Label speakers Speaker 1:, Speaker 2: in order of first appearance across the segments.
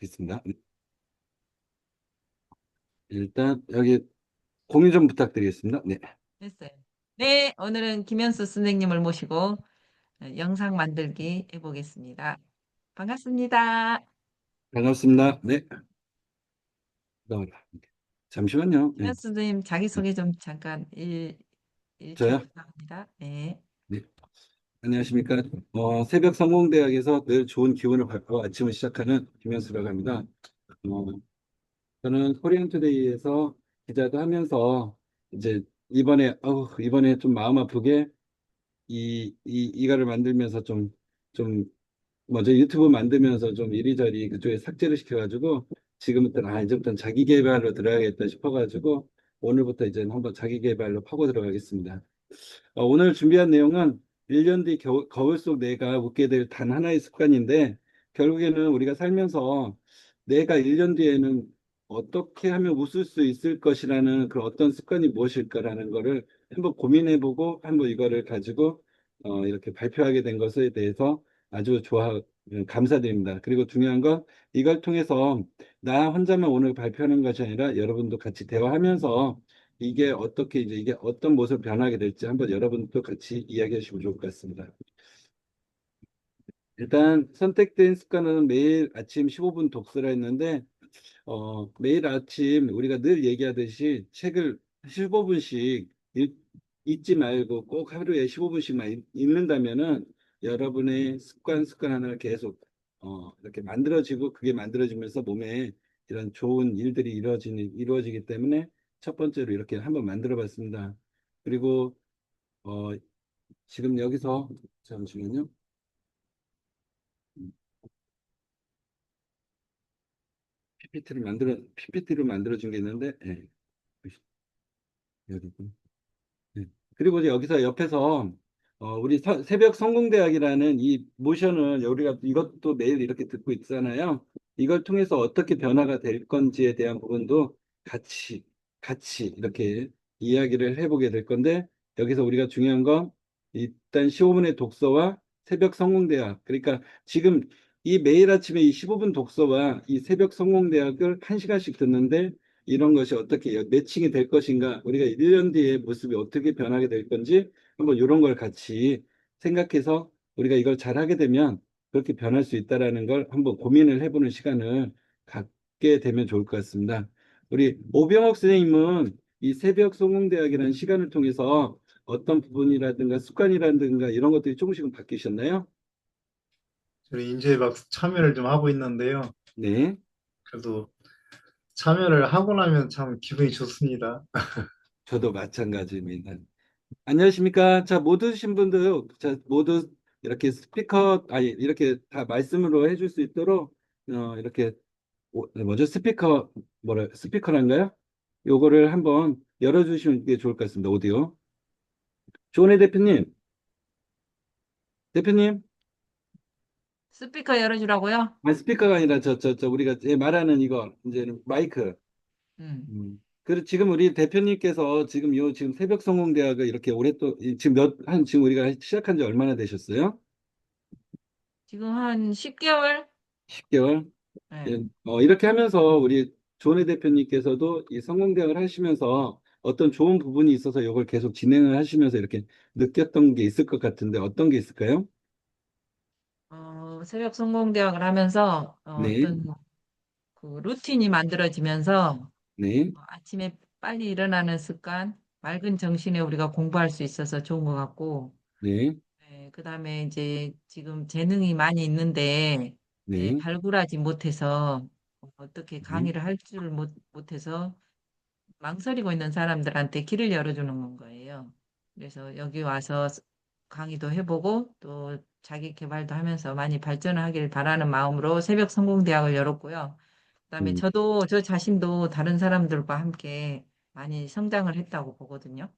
Speaker 1: 하겠습니다. 일단 여기 공유 좀 부탁드리겠습니다. 네,
Speaker 2: 됐어요. 네, 오늘은 김현수 선생님을 모시고 영상 만들기 해보겠습니다. 반갑습니다.
Speaker 1: 반갑습니다. 네, 잠시만요. 네,
Speaker 2: 김현수 선생님 자기소개 좀 잠깐 일초
Speaker 1: 저요?
Speaker 2: 부탁합니다. 네.
Speaker 1: 네, 안녕하십니까. 새벽 성공대학에서 늘 좋은 기운을 받고 아침을 시작하는 김현수라고 합니다. 어, 저는 코리안투데이에서 기자도 하면서 이제 이번에 좀 마음 아프게 이거를 만들면서 좀 먼저 유튜브 만들면서 좀 이리저리 그쪽에 삭제를 시켜가지고 지금부터는 이제부터는 자기 개발로 들어야겠다 싶어가지고 오늘부터 이제 한번 자기 개발로 파고 들어가겠습니다. 오늘 준비한 내용은 1년 뒤 거울 속 내가 웃게 될 단 하나의 습관인데 결국에는 우리가 살면서 내가 1년 뒤에는 어떻게 하면 웃을 수 있을 것이라는 그런 어떤 습관이 무엇일까라는 거를 한번 고민해보고 한번 이거를 가지고 이렇게 발표하게 된 것에 대해서 아주 감사드립니다. 그리고 중요한 건 이걸 통해서 나 혼자만 오늘 발표하는 것이 아니라 여러분도 같이 대화하면서 이게 어떤 모습으로 변하게 될지 한번 여러분도 같이 이야기해 주시면 좋을 것 같습니다. 일단 선택된 습관은 매일 아침 15분 독서라 했는데 매일 아침 우리가 늘 얘기하듯이 책을 15분씩 읽지 말고 꼭 하루에 15분씩만 읽는다면은 여러분의 습관 하나를 계속 이렇게 만들어지고 그게 만들어지면서 몸에 이런 좋은 일들이 이루어지기 때문에 첫 번째로 이렇게 한번 만들어 봤습니다. 그리고 어, 지금 여기서 잠시만요. PPT를 만들어 준 게 있는데 예, 여기 네. 그리고 이제 여기서 옆에서 우리 새벽 성공대학이라는 이 모션을 우리가 이것도 매일 이렇게 듣고 있잖아요. 이걸 통해서 어떻게 변화가 될 건지에 대한 부분도 같이 같이 이렇게 이야기를 해보게 될 건데 여기서 우리가 중요한 건 일단 15분의 독서와 새벽 성공대학 그러니까 지금 이 매일 아침에 이 15분 독서와 이 새벽 성공대학을 한 시간씩 듣는데 이런 것이 어떻게 매칭이 될 것인가, 우리가 1년 뒤에 모습이 어떻게 변하게 될 건지 한번 이런 걸 같이 생각해서 우리가 이걸 잘하게 되면 그렇게 변할 수 있다라는 걸 한번 고민을 해보는 시간을 갖게 되면 좋을 것 같습니다. 우리 오병옥 선생님은 이 새벽 성공대학이라는 시간을 통해서 어떤 부분이라든가 습관이라든가 이런 것들이 조금씩은 바뀌셨나요?
Speaker 3: 저희 이제 막 참여를 좀 하고 있는데요.
Speaker 1: 네,
Speaker 3: 그래도 참여를 하고 나면 참 기분이 좋습니다.
Speaker 1: 저도 마찬가지입니다. 안녕하십니까. 자, 모두 신 분들, 자, 모두 이렇게 이렇게 다 말씀으로 해줄 수 있도록, 이렇게, 뭐죠? 스피커란가요? 요거를 한번 열어주시면 게 좋을 것 같습니다. 오디오. 조은혜 대표님,
Speaker 2: 스피커 열어주라고요?
Speaker 1: 스피커가 아니라 우리가 말하는 이거, 이제는 마이크.
Speaker 2: 음.
Speaker 1: 그리고 지금 우리 대표님께서 지금 새벽성공대학을 이렇게 지금 우리가 시작한 지 얼마나 되셨어요?
Speaker 2: 지금 한 10개월?
Speaker 1: 10개월?
Speaker 2: 네.
Speaker 1: 예, 이렇게 하면서 우리 조은혜 대표님께서도 이 성공대학을 하시면서 어떤 좋은 부분이 있어서 이걸 계속 진행을 하시면서 이렇게 느꼈던 게 있을 것 같은데 어떤 게 있을까요?
Speaker 2: 새벽 성공대학을 하면서
Speaker 1: 네,
Speaker 2: 어떤 그 루틴이 만들어지면서
Speaker 1: 네,
Speaker 2: 아침에 빨리 일어나는 습관, 맑은 정신에 우리가 공부할 수 있어서 좋은 것 같고,
Speaker 1: 네,
Speaker 2: 네, 그다음에 이제 지금 재능이 많이 있는데
Speaker 1: 네,
Speaker 2: 발굴하지 못해서 어떻게
Speaker 1: 네,
Speaker 2: 강의를 할 줄 못해서 망설이고 있는 사람들한테 길을 열어주는 거예요. 그래서 여기 와서 강의도 해보고 또 자기 개발도 하면서 많이 발전을 하길 바라는 마음으로 새벽 성공대학을 열었고요. 그다음에
Speaker 1: 음,
Speaker 2: 저 자신도 다른 사람들과 함께 많이 성장을 했다고 보거든요.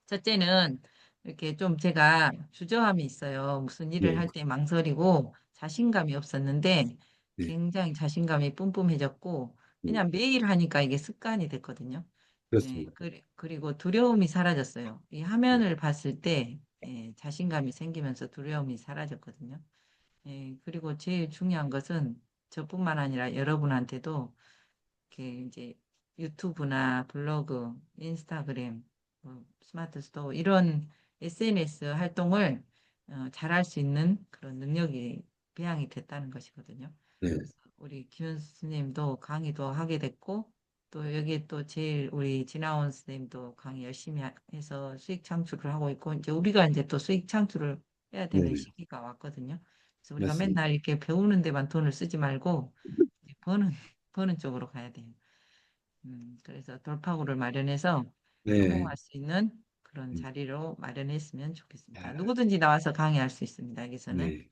Speaker 2: 첫째는 이렇게 좀 제가 주저함이 있어요. 무슨 일을
Speaker 1: 네,
Speaker 2: 할 때 망설이고 자신감이 없었는데
Speaker 1: 네,
Speaker 2: 굉장히 자신감이 뿜뿜해졌고 그냥 매일 하니까 이게 습관이 됐거든요. 예,
Speaker 1: 그렇습니다.
Speaker 2: 그리고 두려움이 사라졌어요. 이
Speaker 1: 네,
Speaker 2: 화면을 봤을 때 자신감이 생기면서 두려움이 사라졌거든요. 예, 그리고 제일 중요한 것은 저뿐만 아니라 여러분한테도 이렇게 이제 유튜브나 블로그, 인스타그램, 스마트 스토어 이런 SNS 활동을 잘할 수 있는 그런 능력이 배양이 됐다는 것이거든요.
Speaker 1: 네,
Speaker 2: 그래서 우리 김현 스님도 강의도 하게 됐고 또 여기에 또 제일 우리 진아원 스님도 강의 열심히 해서 수익 창출을 하고 있고 이제 우리가 이제 또 수익 창출을 해야
Speaker 1: 네,
Speaker 2: 되는
Speaker 1: 네,
Speaker 2: 시기가 왔거든요. 그래서 우리가
Speaker 1: 맞습니다.
Speaker 2: 맨날 이렇게 배우는 데만 돈을 쓰지 말고 이제 버는 쪽으로 가야 돼요. 그래서 돌파구를 마련해서
Speaker 1: 네.
Speaker 2: 성공할 수 있는 그런
Speaker 1: 음,
Speaker 2: 자리로 마련했으면 좋겠습니다.
Speaker 1: 아,
Speaker 2: 누구든지 나와서 강의할 수 있습니다. 여기서는.
Speaker 1: 네.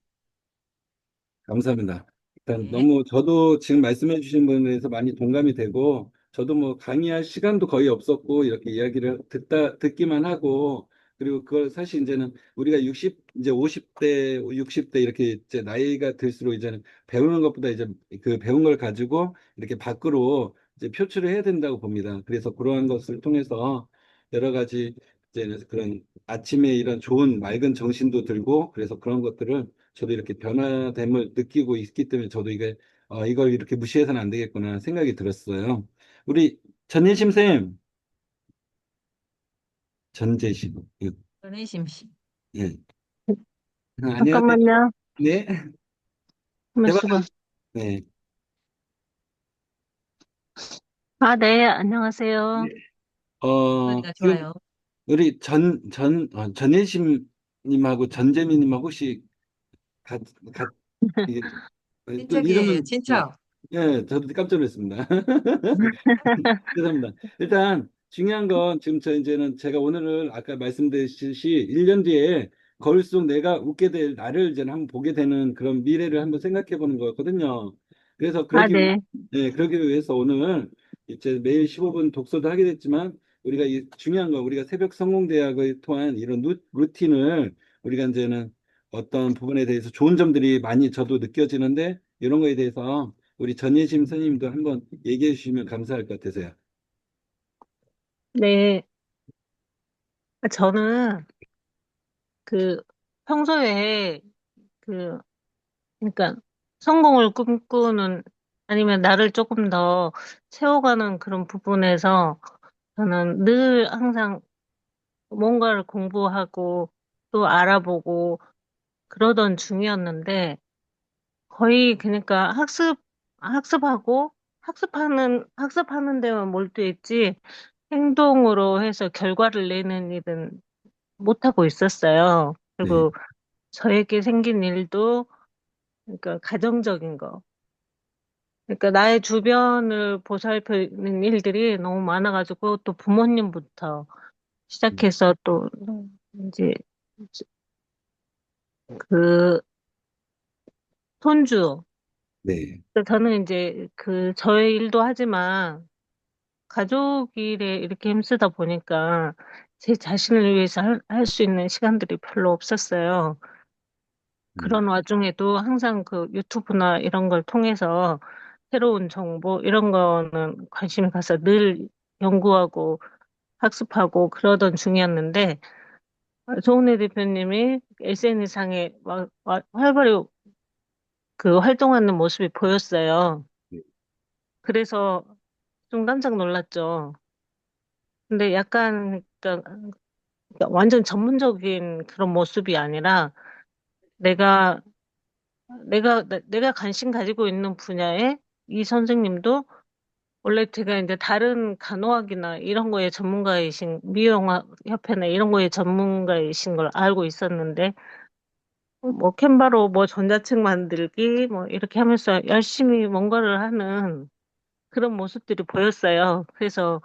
Speaker 1: 감사합니다. 일단
Speaker 2: 네.
Speaker 1: 너무 저도 지금 말씀해 주신 부분에 대해서 많이 동감이 되고, 저도 뭐 강의할 시간도 거의 없었고, 이렇게 이야기를 듣기만 하고, 그리고 그걸 사실 이제는 우리가 이제 50대, 60대 이렇게 이제 나이가 들수록 이제는 배우는 것보다 이제 그 배운 걸 가지고 이렇게 밖으로 이제 표출을 해야 된다고 봅니다. 그래서 그러한 것을 통해서 여러 가지 이제 그런 아침에 이런 좋은 맑은 정신도 들고, 그래서 그런 것들을 저도 이렇게 변화됨을 느끼고 있기 때문에 저도 이걸 이렇게 무시해서는 안 되겠구나 생각이 들었어요. 우리 전예심 쌤, 전재심,
Speaker 2: 전혜심 씨.
Speaker 1: 예. 안녕하세요.
Speaker 4: 잠깐만요.
Speaker 1: 네,
Speaker 4: 가만
Speaker 1: 대박.
Speaker 4: 있어봐.
Speaker 1: 네,
Speaker 4: 아, 네, 안녕하세요.
Speaker 2: 소리가
Speaker 1: 지금
Speaker 2: 좋아요.
Speaker 1: 우리 전예심님하고 전재민님 혹시 같, 같, 이게, 또
Speaker 2: 친척이에요.
Speaker 1: 이름은, 예,
Speaker 2: 친척.
Speaker 1: 예, 저도 깜짝 놀랐습니다. 죄송합니다. 일단 중요한 건 지금 이제는 제가 오늘을 아까 말씀드렸듯이 1년 뒤에 거울 속 내가 웃게 될 나를 이제 한번 보게 되는 그런 미래를 한번 생각해 보는 거거든요. 그래서
Speaker 4: 아, 네.
Speaker 1: 그러기 위해서 오늘 이제 매일 15분 독서도 하게 됐지만 우리가 중요한 건 우리가 새벽 성공대학을 통한 이런 루틴을 우리가 이제는 어떤 부분에 대해서 좋은 점들이 많이 저도 느껴지는데 이런 거에 대해서 우리 전예심 선생님도 한번 얘기해 주시면 감사할 것 같아서요.
Speaker 4: 네. 저는 그 평소에 그, 그러니까 성공을 꿈꾸는 아니면 나를 조금 더 채워가는 그런 부분에서 저는 늘 항상 뭔가를 공부하고 또 알아보고 그러던 중이었는데 거의 그러니까 학습하고 학습하는 데만 몰두했지 행동으로 해서 결과를 내는 일은 못하고 있었어요.
Speaker 1: 네,
Speaker 4: 그리고 저에게 생긴 일도 그러니까 가정적인 거. 그러니까 나의 주변을 보살피는 일들이 너무 많아가지고 또 부모님부터 시작해서 또 이제 그 손주.
Speaker 1: 네,
Speaker 4: 저는 이제 그 저의 일도 하지만 가족 일에 이렇게 힘쓰다 보니까 제 자신을 위해서 할 수 있는 시간들이 별로 없었어요.
Speaker 1: 음,
Speaker 4: 그런 와중에도 항상 그 유튜브나 이런 걸 통해서 새로운 정보 이런 거는 관심이 가서 늘 연구하고 학습하고 그러던 중이었는데 조은혜 대표님이 SNS상에 활발히 그 활동하는 모습이 보였어요.
Speaker 1: 네,
Speaker 4: 그래서 좀 깜짝 놀랐죠. 근데 약간 그러니까 완전 전문적인 그런 모습이 아니라 내가 내가 관심 가지고 있는 분야에 이 선생님도 원래 제가 이제 다른 간호학이나 이런 거에 전문가이신 미용학 협회나 이런 거에 전문가이신 걸 알고 있었는데 뭐 캔바로 뭐 전자책 만들기 뭐 이렇게 하면서 열심히 뭔가를 하는 그런 모습들이 보였어요. 그래서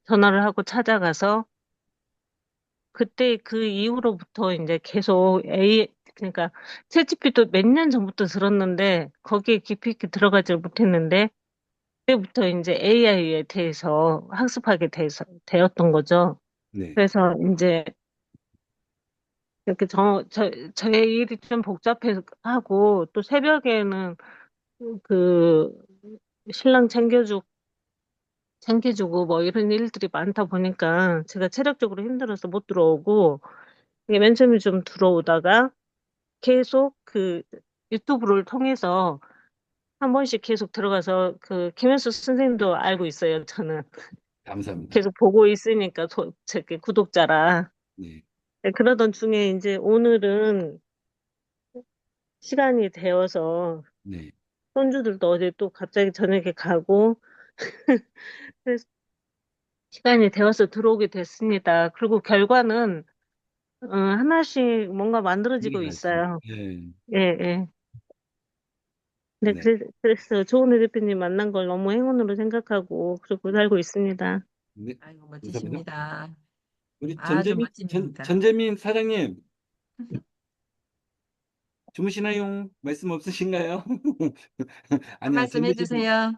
Speaker 4: 전화를 하고 찾아가서 그때 그 이후로부터 이제 계속 그러니까 챗GPT도 몇 년 전부터 들었는데 거기에 깊이 있게 들어가지 못했는데 그때부터 이제 AI에 대해서 학습하게 되었던 거죠.
Speaker 1: 네,
Speaker 4: 그래서 이제 이렇게 저의 일이 좀 복잡하고 또 새벽에는 그 신랑 챙겨주고 뭐 이런 일들이 많다 보니까 제가 체력적으로 힘들어서 못 들어오고 이게 맨 처음에 좀 들어오다가 계속 그 유튜브를 통해서 한 번씩 계속 들어가서 그 김현수 선생님도 알고 있어요. 저는
Speaker 1: 감사합니다.
Speaker 4: 계속 보고 있으니까 제 구독자라.
Speaker 1: 네,
Speaker 4: 네, 그러던 중에 이제 오늘은 시간이 되어서
Speaker 1: 네,
Speaker 4: 손주들도 어제 또 갑자기 저녁에 가고 그래서 시간이 되어서 들어오게 됐습니다. 그리고 결과는 하나씩 뭔가 만들어지고
Speaker 1: 이해가 있습니다.
Speaker 4: 있어요.
Speaker 1: 예,
Speaker 4: 예, 예. 네,
Speaker 1: 네,
Speaker 4: 그래서 조은혜 대표님 만난 걸 너무 행운으로 생각하고 그러고 살고 있습니다.
Speaker 1: 네,
Speaker 2: 아이고,
Speaker 1: 감사합니다.
Speaker 2: 멋지십니다.
Speaker 1: 우리
Speaker 2: 아주 멋진 일입니다.
Speaker 1: 전재민 사장님, 주무시나요? 말씀 없으신가요?
Speaker 2: 한
Speaker 1: 아니야,
Speaker 2: 말씀
Speaker 1: 전재민.
Speaker 2: 해주세요.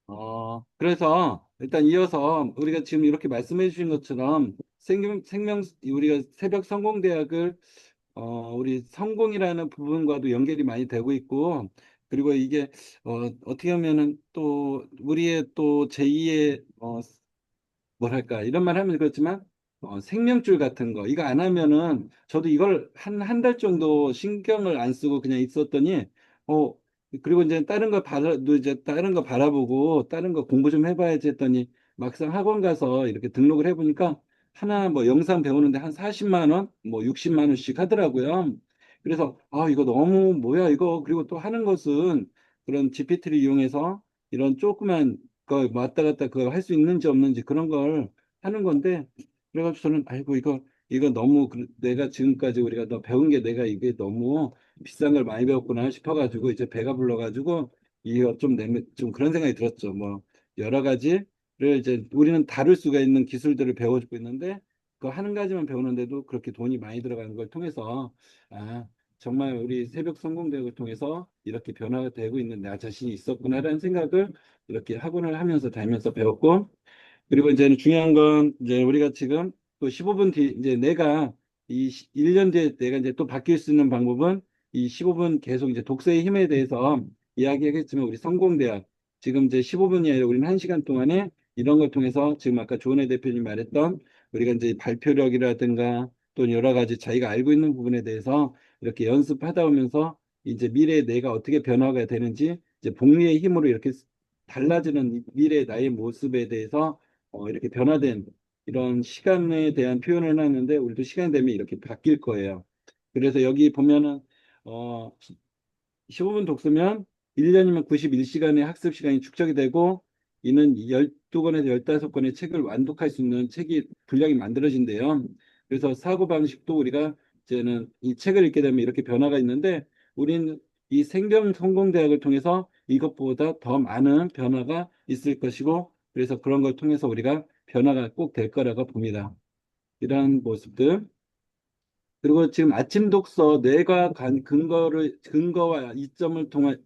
Speaker 1: 어. 그래서 일단 이어서 우리가 지금 이렇게 말씀해 주신 것처럼 우리가 새벽 성공대학을 우리 성공이라는 부분과도 연결이 많이 되고 있고, 그리고 이게 어떻게 하면은 또 우리의 또 제2의 뭐랄까 이런 말 하면 그렇지만 생명줄 같은 거 이거 안 하면은 저도 이걸 한 달 정도 신경을 안 쓰고 그냥 있었더니 어 그리고 이제 다른 거 바라보고 다른 거 공부 좀 해봐야지 했더니 막상 학원 가서 이렇게 등록을 해보니까 하나 뭐 영상 배우는데 한 40만 원, 뭐 60만 원씩 하더라고요. 그래서 이거 너무 뭐야 이거 그리고 또 하는 것은 그런 GPT를 이용해서 이런 조그만 그 왔다 갔다 그거 할 수 있는지 없는지 그런 걸 하는 건데 그래가지고 저는 아이고 이거 너무 내가 지금까지 우리가 너 배운 게 내가 이게 너무 비싼 걸 많이 배웠구나 싶어가지고 이제 배가 불러가지고 이거 좀 그런 생각이 들었죠. 뭐 여러 가지를 이제 우리는 다룰 수가 있는 기술들을 배워주고 있는데 그 한 가지만 배우는데도 그렇게 돈이 많이 들어가는 걸 통해서 아 정말 우리 새벽 성공대학을 통해서 이렇게 변화가 되고 있는 나 자신이 있었구나라는 생각을 이렇게 학원을 하면서 다니면서 배웠고 그리고 이제 중요한 건 이제 우리가 지금 또 15분 뒤 이제 내가 1년 뒤에 내가 이제 또 바뀔 수 있는 방법은 이 15분 계속 이제 독서의 힘에 대해서 이야기하겠지만 우리 성공대학 지금 이제 15분이 아니라 우리는 1시간 동안에 이런 걸 통해서 지금 아까 조은혜 대표님 말했던 우리가 이제 발표력이라든가 또 여러 가지 자기가 알고 있는 부분에 대해서 이렇게 연습하다 오면서 이제 미래에 내가 어떻게 변화가 되는지 이제 복리의 힘으로 이렇게 달라지는 미래의 나의 모습에 대해서 이렇게 변화된 이런 시간에 대한 표현을 해놨는데 우리도 시간이 되면 이렇게 바뀔 거예요. 그래서 여기 보면은 어, 15분 독서면 1년이면 91시간의 학습 시간이 축적이 되고 이는 12권에서 15권의 책을 완독할 수 있는 책이 분량이 만들어진대요. 그래서 사고방식도 우리가 이제는 이 책을 읽게 되면 이렇게 변화가 있는데 우리는 이 생명성공대학을 통해서 이것보다 더 많은 변화가 있을 것이고 그래서 그런 걸 통해서 우리가 변화가 꼭 될 거라고 봅니다. 이런 모습들. 그리고 지금 아침 독서 뇌가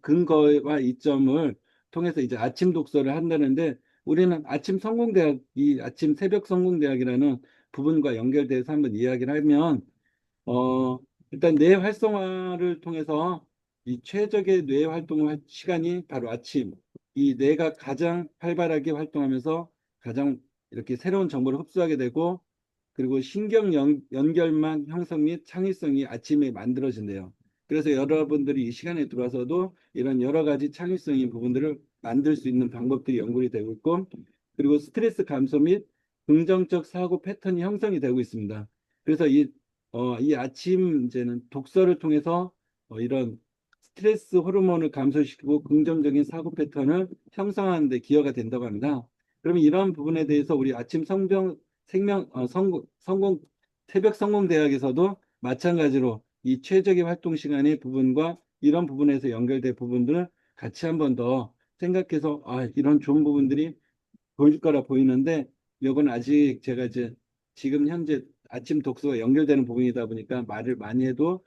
Speaker 1: 근거와 이점을 통해서 이제 아침 독서를 한다는데 우리는 아침 성공대학 이 아침 새벽 성공대학이라는 부분과 연결돼서 한번 이야기를 하면 어 일단 뇌 활성화를 통해서 이 최적의 뇌 활동 시간이 바로 아침 이 뇌가 가장 활발하게 활동하면서 가장 이렇게 새로운 정보를 흡수하게 되고 그리고 연결망 형성 및 창의성이 아침에 만들어진대요. 그래서 여러분들이 이 시간에 들어와서도 이런 여러 가지 창의성인 부분들을 만들 수 있는 방법들이 연구이 되고 있고, 그리고 스트레스 감소 및 긍정적 사고 패턴이 형성이 되고 있습니다. 그래서 이 아침 이제는 독서를 통해서 이런 스트레스 호르몬을 감소시키고 긍정적인 사고 패턴을 형성하는 데 기여가 된다고 합니다. 그러면 이런 부분에 대해서 우리 아침 성공 새벽 성공대학에서도 마찬가지로 이 최적의 활동 시간의 부분과 이런 부분에서 연결된 부분들을 같이 한번 더 생각해서 이런 좋은 부분들이 보일 거라 보이는데 이건 아직 제가 이제 지금 현재 아침 독서가 연결되는 부분이다 보니까 말을 많이 해도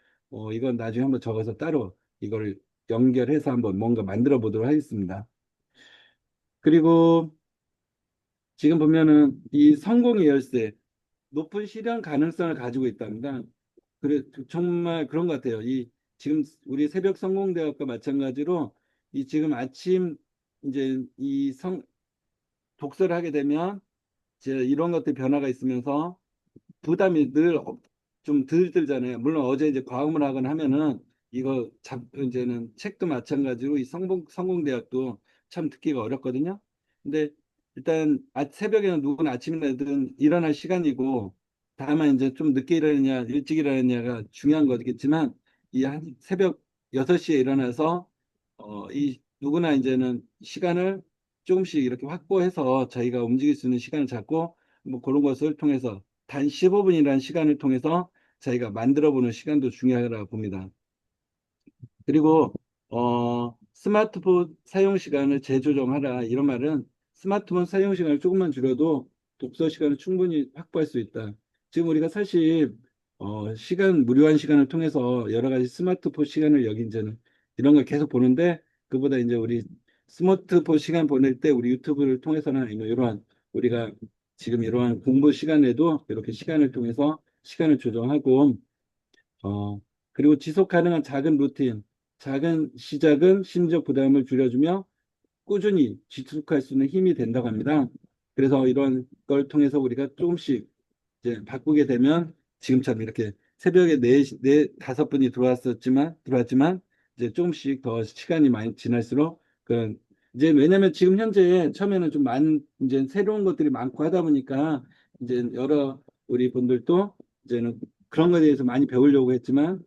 Speaker 1: 이건 나중에 한번 적어서 따로 이걸 연결해서 한번 뭔가 만들어 보도록 하겠습니다. 그리고 지금 보면은 이 성공의 열쇠 높은 실현 가능성을 가지고 있답니다. 그래, 정말 그런 것 같아요. 지금 우리 새벽 성공대학과 마찬가지로 이 지금 아침 이제 독서를 하게 되면 이제 이런 것들 변화가 있으면서 부담이 늘 좀 들잖아요. 물론 어제 이제 과학문학원 하면은 이거 이제는 책도 마찬가지로 이 성공대학도 참 듣기가 어렵거든요. 근데 일단 새벽에는 누구나 아침이든 일어날 시간이고 다만 이제 좀 늦게 일어나냐 일찍 일어나냐가 중요한 거겠지만 이 한 새벽 6시에 일어나서 이 누구나 이제는 시간을 조금씩 이렇게 확보해서 저희가 움직일 수 있는 시간을 잡고 뭐 그런 것을 통해서 단 15분이라는 시간을 통해서 저희가 만들어 보는 시간도 중요하다고 봅니다. 그리고 스마트폰 사용 시간을 재조정하라 이런 말은 스마트폰 사용 시간을 조금만 줄여도 독서 시간을 충분히 확보할 수 있다. 지금 우리가 사실 무료한 시간을 통해서 여러 가지 스마트폰 시간을 여기 이제는 이런 걸 계속 보는데 그보다 이제 우리 스마트폰 시간 보낼 때 우리 유튜브를 통해서는 아니면 이러한 우리가 지금 이러한 공부 시간에도 이렇게 시간을 통해서 시간을 조정하고 어, 그리고 지속 가능한 작은 루틴, 작은 시작은 심리적 부담을 줄여주며 꾸준히 지속할 수 있는 힘이 된다고 합니다. 그래서 이런 걸 통해서 우리가 조금씩 이제 바꾸게 되면 지금처럼 이렇게 새벽에 다섯 분이 들어왔지만 이제 조금씩 더 시간이 많이 지날수록 그런 이제 왜냐면 지금 현재 처음에는 좀 이제 새로운 것들이 많고 하다 보니까 이제 여러 우리 분들도 이제는 그런 거에 대해서 많이 배웠지만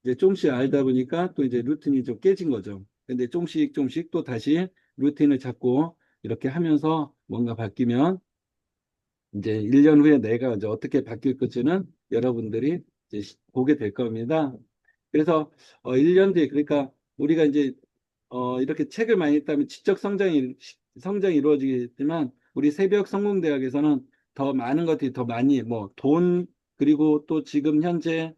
Speaker 1: 이제 조금씩 알다 보니까 또 이제 루틴이 좀 깨진 거죠. 근데 조금씩 또 다시 루틴을 잡고 이렇게 하면서 뭔가 바뀌면 이제 1년 후에 내가 이제 어떻게 바뀔 것지는 여러분들이 이제 보게 될 겁니다. 그래서 1년 뒤에 그러니까 우리가 이제 이렇게 책을 많이 읽다면 지적 성장이 이루어지겠지만 우리 새벽 성공대학에서는 더 많은 것들이 더 많이 뭐 돈 그리고 또 지금 현재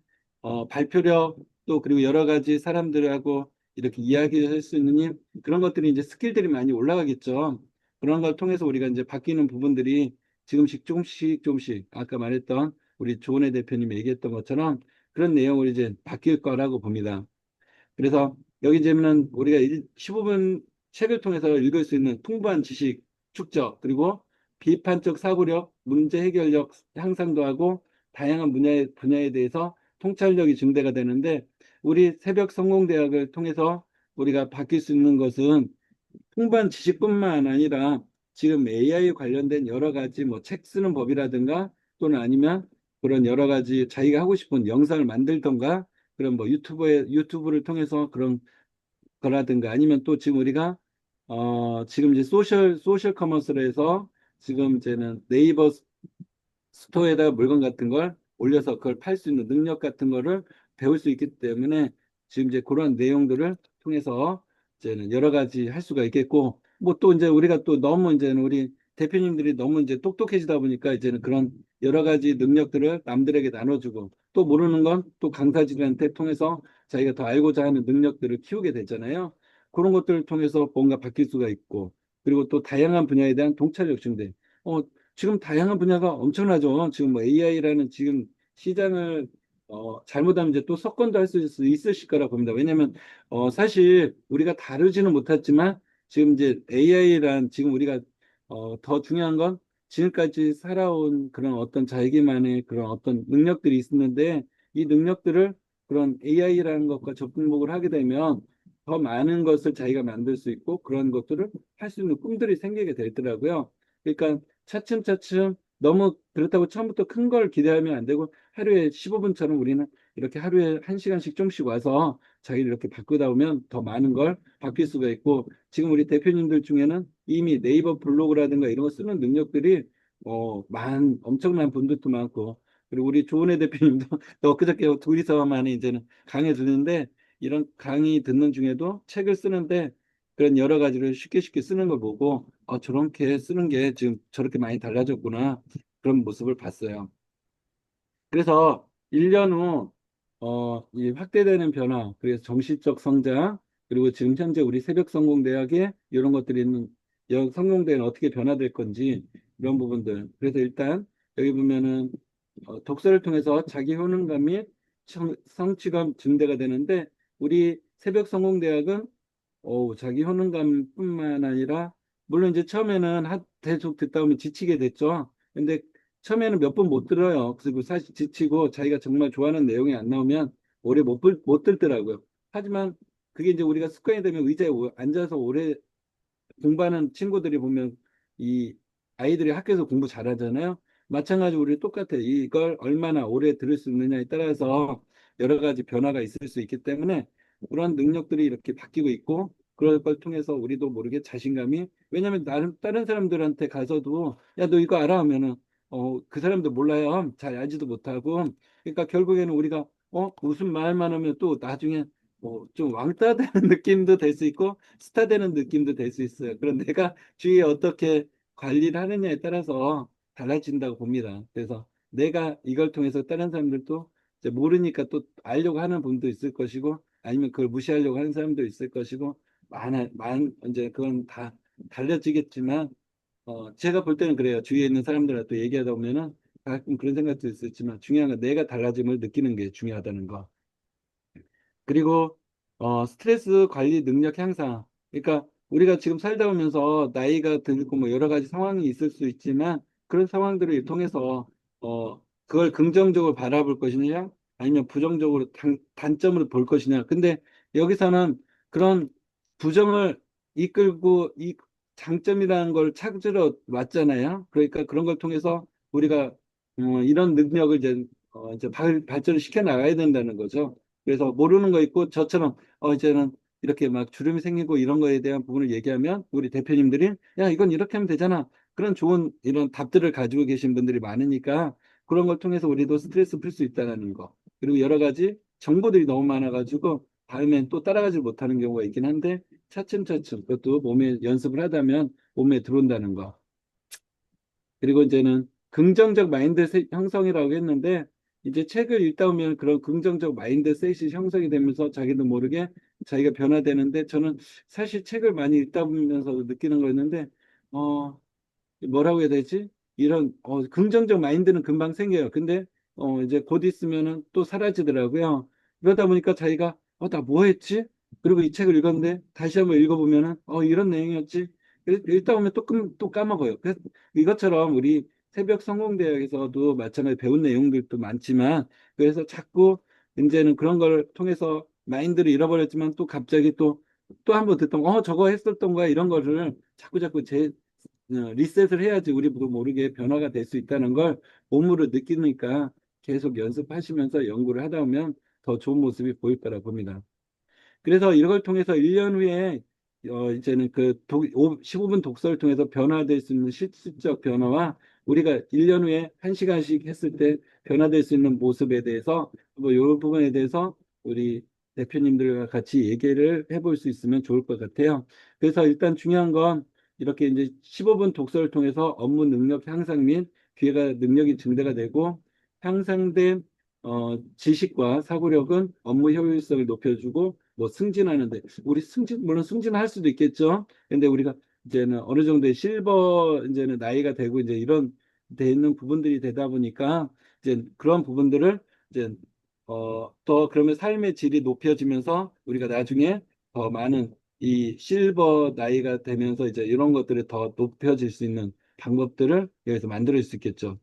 Speaker 1: 발표력 또 그리고 여러 가지 사람들하고 이렇게 이야기할 수 있는 그런 것들이 이제 스킬들이 많이 올라가겠죠. 그런 걸 통해서 우리가 이제 바뀌는 부분들이 지금씩 조금씩 아까 말했던 우리 조은혜 대표님이 얘기했던 것처럼 그런 내용을 이제 바뀔 거라고 봅니다. 그래서 여기 재미는 우리가 15분 책을 통해서 읽을 수 있는 풍부한 지식 축적 그리고 비판적 사고력, 문제 해결력 향상도 하고 다양한 분야에 대해서 통찰력이 증대가 되는데 우리 새벽 성공대학을 통해서 우리가 바뀔 수 있는 것은 풍부한 지식뿐만 아니라 지금 AI 관련된 여러 가지 뭐 책 쓰는 법이라든가 또는 아니면 그런 여러 가지 자기가 하고 싶은 영상을 만들던가 그런 뭐 유튜브를 통해서 그런 거라든가 아니면 또 지금 우리가 지금 이제 소셜 커머스로 해서 지금 이제는 네이버 스토어에다가 물건 같은 걸 올려서 그걸 팔 수 있는 능력 같은 거를 배울 수 있기 때문에 지금 이제 그런 내용들을 통해서 이제는 여러 가지 할 수가 있겠고 뭐 또 이제 우리가 또 너무 이제는 우리 대표님들이 너무 이제 똑똑해지다 보니까 이제는 그런 여러 가지 능력들을 남들에게 나눠주고 또 모르는 건 또 강사진한테 통해서 자기가 더 알고자 하는 능력들을 키우게 되잖아요. 그런 것들을 통해서 뭔가 바뀔 수가 있고 그리고 또 다양한 분야에 대한 통찰력 증대. 어, 지금 다양한 분야가 엄청나죠. 지금 뭐 AI라는 지금 시장을 잘못하면 이제 또 석권도 할 수 있으실 거라 봅니다. 왜냐하면 사실 우리가 다루지는 못했지만 지금 이제 AI란 지금 우리가 더 중요한 건 지금까지 살아온 그런 어떤 자기만의 그런 어떤 능력들이 있었는데 이 능력들을 그런 AI라는 것과 접목을 하게 되면 더 많은 것을 자기가 만들 수 있고 그런 것들을 할 수 있는 꿈들이 생기게 되더라고요. 그러니까 차츰차츰 너무 그렇다고 처음부터 큰 걸 기대하면 안 되고 하루에 15분처럼 우리는 이렇게 하루에 1시간씩 좀씩 와서 자기를 이렇게 바꾸다 보면 더 많은 걸 바뀔 수가 있고 지금 우리 대표님들 중에는 이미 네이버 블로그라든가 이런 거 쓰는 능력들이 엄청난 분들도 많고 그리고 우리 조은혜 대표님도 또 엊그저께 둘이서만 이제는 강의 듣는데 이런 강의 듣는 중에도 책을 쓰는데 그런 여러 가지를 쉽게 쓰는 걸 보고 저렇게 쓰는 게 지금 저렇게 많이 달라졌구나 그런 모습을 봤어요. 그래서 1년 후 이 확대되는 변화, 그래서 정신적 성장, 그리고 지금 현재 우리 새벽성공대학에 이런 것들이 있는 성공대는 어떻게 변화될 건지 이런 부분들. 그래서 일단 여기 보면은 독서를 통해서 자기 효능감 및 성취감 증대가 되는데 우리 새벽성공대학은 자기 효능감뿐만 아니라 물론 이제 처음에는 계속 듣다 보면 지치게 됐죠. 근데 처음에는 몇 번 못 들어요. 그리고 사실 지치고 자기가 정말 좋아하는 내용이 안 나오면 오래 못 들더라고요. 하지만 그게 이제 우리가 습관이 되면 의자에 앉아서 오래 공부하는 친구들이 보면 이 아이들이 학교에서 공부 잘하잖아요. 마찬가지로 우리 똑같아요. 이걸 얼마나 오래 들을 수 있느냐에 따라서 여러 가지 변화가 있을 수 있기 때문에 그런 능력들이 이렇게 바뀌고 있고 그럴 걸 통해서 우리도 모르게 자신감이 왜냐하면 다른 사람들한테 가서도 야, 너 이거 알아? 하면은 그 사람도 몰라요. 잘 알지도 못하고 그러니까 결국에는 우리가 무슨 말만 하면 또 나중에 좀 왕따 되는 느낌도 될 수 있고 스타 되는 느낌도 될 수 있어요. 그런 내가 주위에 어떻게 관리를 하느냐에 따라서 달라진다고 봅니다. 그래서 내가 이걸 통해서 다른 사람들도 이제 모르니까 또 알려고 하는 분도 있을 것이고 아니면 그걸 무시하려고 하는 사람도 있을 것이고 이제 그건 다 달라지겠지만 제가 볼 때는 그래요. 주위에 있는 사람들한테 또 얘기하다 보면은 가끔 그런 생각도 있었지만 중요한 건 내가 달라짐을 느끼는 게 중요하다는 거. 그리고 스트레스 관리 능력 향상. 그러니까 우리가 지금 살다 보면서 나이가 들고 뭐 여러 가지 상황이 있을 수 있지만 그런 상황들을 통해서 그걸 긍정적으로 바라볼 것이냐 아니면 부정적으로 단점으로 볼 것이냐. 근데 여기서는 그런 부정을 이끌고 이 장점이라는 걸 찾으러 왔잖아요. 그러니까 그런 걸 통해서 우리가 이런 능력을 이제 발전을 시켜 나가야 된다는 거죠. 그래서 모르는 거 있고 저처럼 이제는 이렇게 막 주름이 생기고 이런 거에 대한 부분을 얘기하면 우리 대표님들이 야 이건 이렇게 하면 되잖아 그런 좋은 이런 답들을 가지고 계신 분들이 많으니까 그런 걸 통해서 우리도 스트레스 풀 수 있다는 거 그리고 여러 가지 정보들이 너무 많아가지고 다음엔 또 따라가지 못하는 경우가 있긴 한데 차츰차츰 그것도 몸에 연습을 하다면 몸에 들어온다는 거 그리고 이제는 긍정적 마인드셋 형성이라고 했는데 이제 책을 읽다 보면 그런 긍정적 마인드셋이 형성이 되면서 자기도 모르게 자기가 변화되는데 저는 사실 책을 많이 읽다 보면서 느끼는 거였는데 어 뭐라고 해야 되지? 이런 긍정적 마인드는 금방 생겨요. 근데 이제 곧 있으면은 또 사라지더라고요. 그러다 보니까 자기가 나 뭐 했지? 그리고 이 책을 읽었는데 다시 한번 읽어보면은 이런 내용이었지. 읽다 보면 또 까먹어요. 그래서 이것처럼 우리 새벽 성공대학에서도 마찬가지 배운 내용들도 많지만 그래서 자꾸 이제는 그런 걸 통해서 마인드를 잃어버렸지만 또 갑자기 또 한 번 듣던 저거 했었던 거야 이런 거를 자꾸 리셋을 해야지 우리도 모르게 변화가 될 수 있다는 걸 몸으로 느끼니까 계속 연습하시면서 연구를 하다 보면 더 좋은 모습이 보일 거라 봅니다. 그래서 이걸 통해서 1년 후에 이제는 15분 독서를 통해서 변화될 수 있는 실질적 변화와 우리가 1년 후에 1시간씩 했을 때 변화될 수 있는 모습에 대해서 뭐 이런 부분에 대해서 우리 대표님들과 같이 얘기를 해볼 수 있으면 좋을 것 같아요. 그래서 일단 중요한 건 이렇게 이제 15분 독서를 통해서 업무 능력 향상 및 기회가 능력이 증대가 되고 향상된 지식과 사고력은 업무 효율성을 높여주고 뭐 승진하는데 우리 물론 승진할 수도 있겠죠. 근데 우리가 이제는 어느 정도의 실버 이제는 나이가 되고 이제 이런 돼 있는 부분들이 되다 보니까 이제 그런 부분들을 이제 더 그러면 삶의 질이 높여지면서 우리가 나중에 더 많은 이 실버 나이가 되면서 이제 이런 것들이 더 높여질 수 있는 방법들을 여기서 만들 수 있겠죠.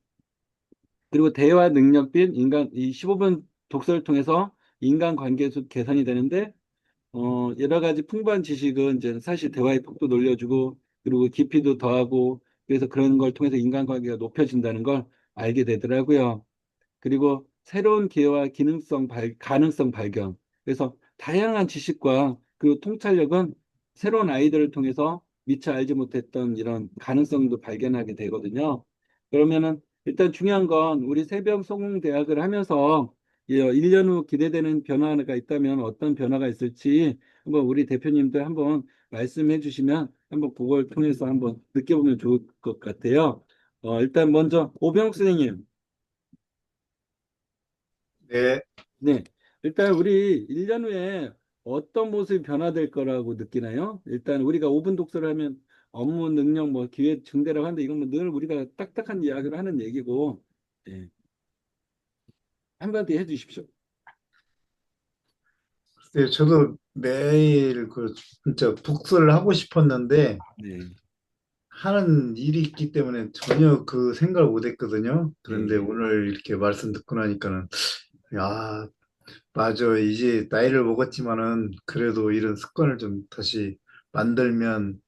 Speaker 1: 그리고 대화 능력 및 이 15분 독서를 통해서 인간관계 개선이 되는데 여러 가지 풍부한 지식은 이제 사실 대화의 폭도 늘려주고 그리고 깊이도 더하고 그래서 그런 걸 통해서 인간관계가 높여진다는 걸 알게 되더라고요. 그리고 새로운 기회와 가능성 발견. 그래서 다양한 지식과 그리고 통찰력은 새로운 아이들을 통해서 미처 알지 못했던 이런 가능성도 발견하게 되거든요. 그러면은 일단 중요한 건 우리 새벽 성공대학을 하면서 1년 후 기대되는 변화가 있다면 어떤 변화가 있을지 한번 우리 대표님들 한번 말씀해 주시면 한번 그걸 통해서 한번 느껴보면 좋을 것 같아요. 일단 먼저 오병욱 선생님.
Speaker 3: 네.
Speaker 1: 네. 일단 우리 1년 후에 어떤 모습이 변화될 거라고 느끼나요? 일단 우리가 5분 독서를 하면 업무 능력 뭐 기회 증대라고 하는데 이건 뭐늘 우리가 딱딱한 이야기를 하는 얘기고 네. 한마디 해주십시오.
Speaker 3: 네, 저도 매일 진짜 독서를 하고 싶었는데
Speaker 1: 네.
Speaker 3: 하는 일이 있기 때문에 전혀 그 생각을 못 했거든요. 그런데
Speaker 1: 네.
Speaker 3: 오늘 이렇게 말씀 듣고 나니까는, 야, 맞아. 이제 나이를 먹었지만은 그래도 이런 습관을 좀 다시 만들면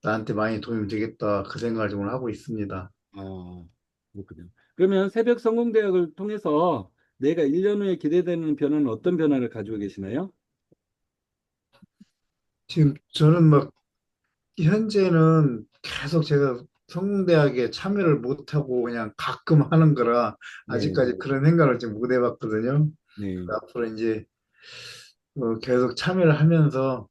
Speaker 3: 나한테 많이 도움이 되겠다. 그 생각을 좀 하고 있습니다.
Speaker 1: 아, 그렇군요. 그러면 새벽 성공대학을 통해서 내가 1년 후에 기대되는 변화는 어떤 변화를 가지고 계시나요?
Speaker 3: 지금 저는 막 현재는 계속 제가 성공대학에 참여를 못하고 그냥 가끔 하는 거라
Speaker 1: 네,
Speaker 3: 아직까지 그런 생각을 지금 못 해봤거든요.
Speaker 1: 네,
Speaker 3: 앞으로 이제 계속 참여를 하면서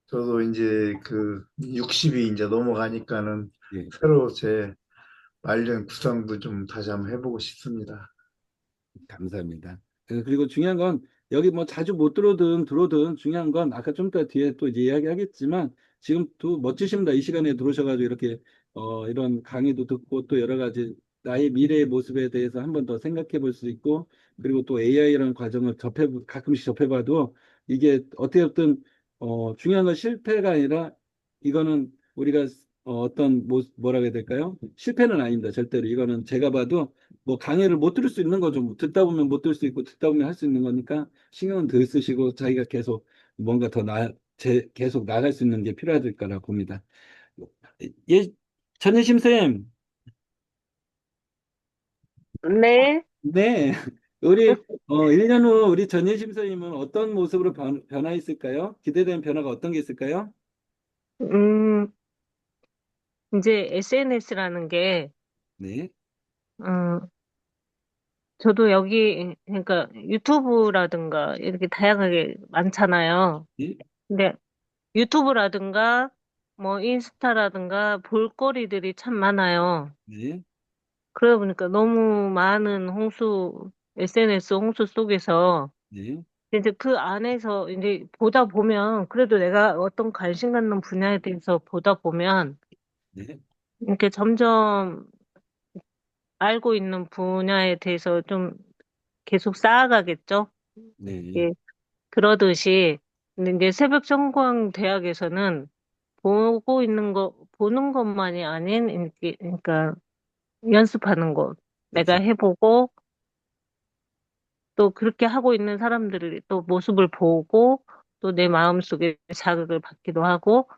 Speaker 3: 저도 이제 그 60이 이제 넘어가니까는
Speaker 1: 네.
Speaker 3: 새로 제 말년 구상도 좀 다시 한번 해보고 싶습니다.
Speaker 1: 감사합니다. 그리고 중요한 건 여기 뭐 자주 못 들어오든 중요한 건 아까 좀 더 뒤에 또 이제 이야기하겠지만 지금 또 멋지십니다. 이 시간에 들어오셔가지고 이렇게 이런 강의도 듣고 또 여러 가지 나의 미래의 모습에 대해서 한 번 더 생각해 볼 수 있고 그리고 또 AI라는 과정을 가끔씩 접해봐도 이게 어떻게 보든 중요한 건 실패가 아니라 이거는 우리가 어떤 뭐라고 해야 될까요? 실패는 아닙니다. 절대로 이거는 제가 봐도 뭐 강의를 못 들을 수 있는 거죠. 뭐 듣다 보면 못 들을 수 있고 듣다 보면 할 수 있는 거니까 신경은 덜 쓰시고 자기가 계속 뭔가 계속 나갈 수 있는 게 필요할 거라 봅니다. 예, 전예심 쌤,
Speaker 4: 네.
Speaker 1: 네, 우리 1년 후 우리 전예심 선생님은 어떤 모습으로 변화했을까요? 기대되는 변화가 어떤 게 있을까요?
Speaker 4: 음, 이제 SNS라는 게,
Speaker 1: 네,
Speaker 4: 음, 저도 여기, 그러니까 유튜브라든가 이렇게 다양하게 많잖아요.
Speaker 1: 네,
Speaker 4: 근데 유튜브라든가 뭐 인스타라든가 볼거리들이 참 많아요.
Speaker 1: 네,
Speaker 4: 그러다 보니까 너무 많은 SNS 홍수 속에서
Speaker 1: 네,
Speaker 4: 이제 그 안에서 이제 보다 보면 그래도 내가 어떤 관심 갖는 분야에 대해서 보다 보면
Speaker 1: 네,
Speaker 4: 이렇게 점점 알고 있는 분야에 대해서 좀 계속 쌓아가겠죠.
Speaker 1: 네,
Speaker 4: 예, 그러듯이 근데 이제 새벽 전공 대학에서는 보는 것만이 아닌 이렇게 그러니까 연습하는 것 내가
Speaker 1: 그렇죠.
Speaker 4: 해보고 또 그렇게 하고 있는 사람들을 또 모습을 보고 또 내 마음속에 자극을 받기도 하고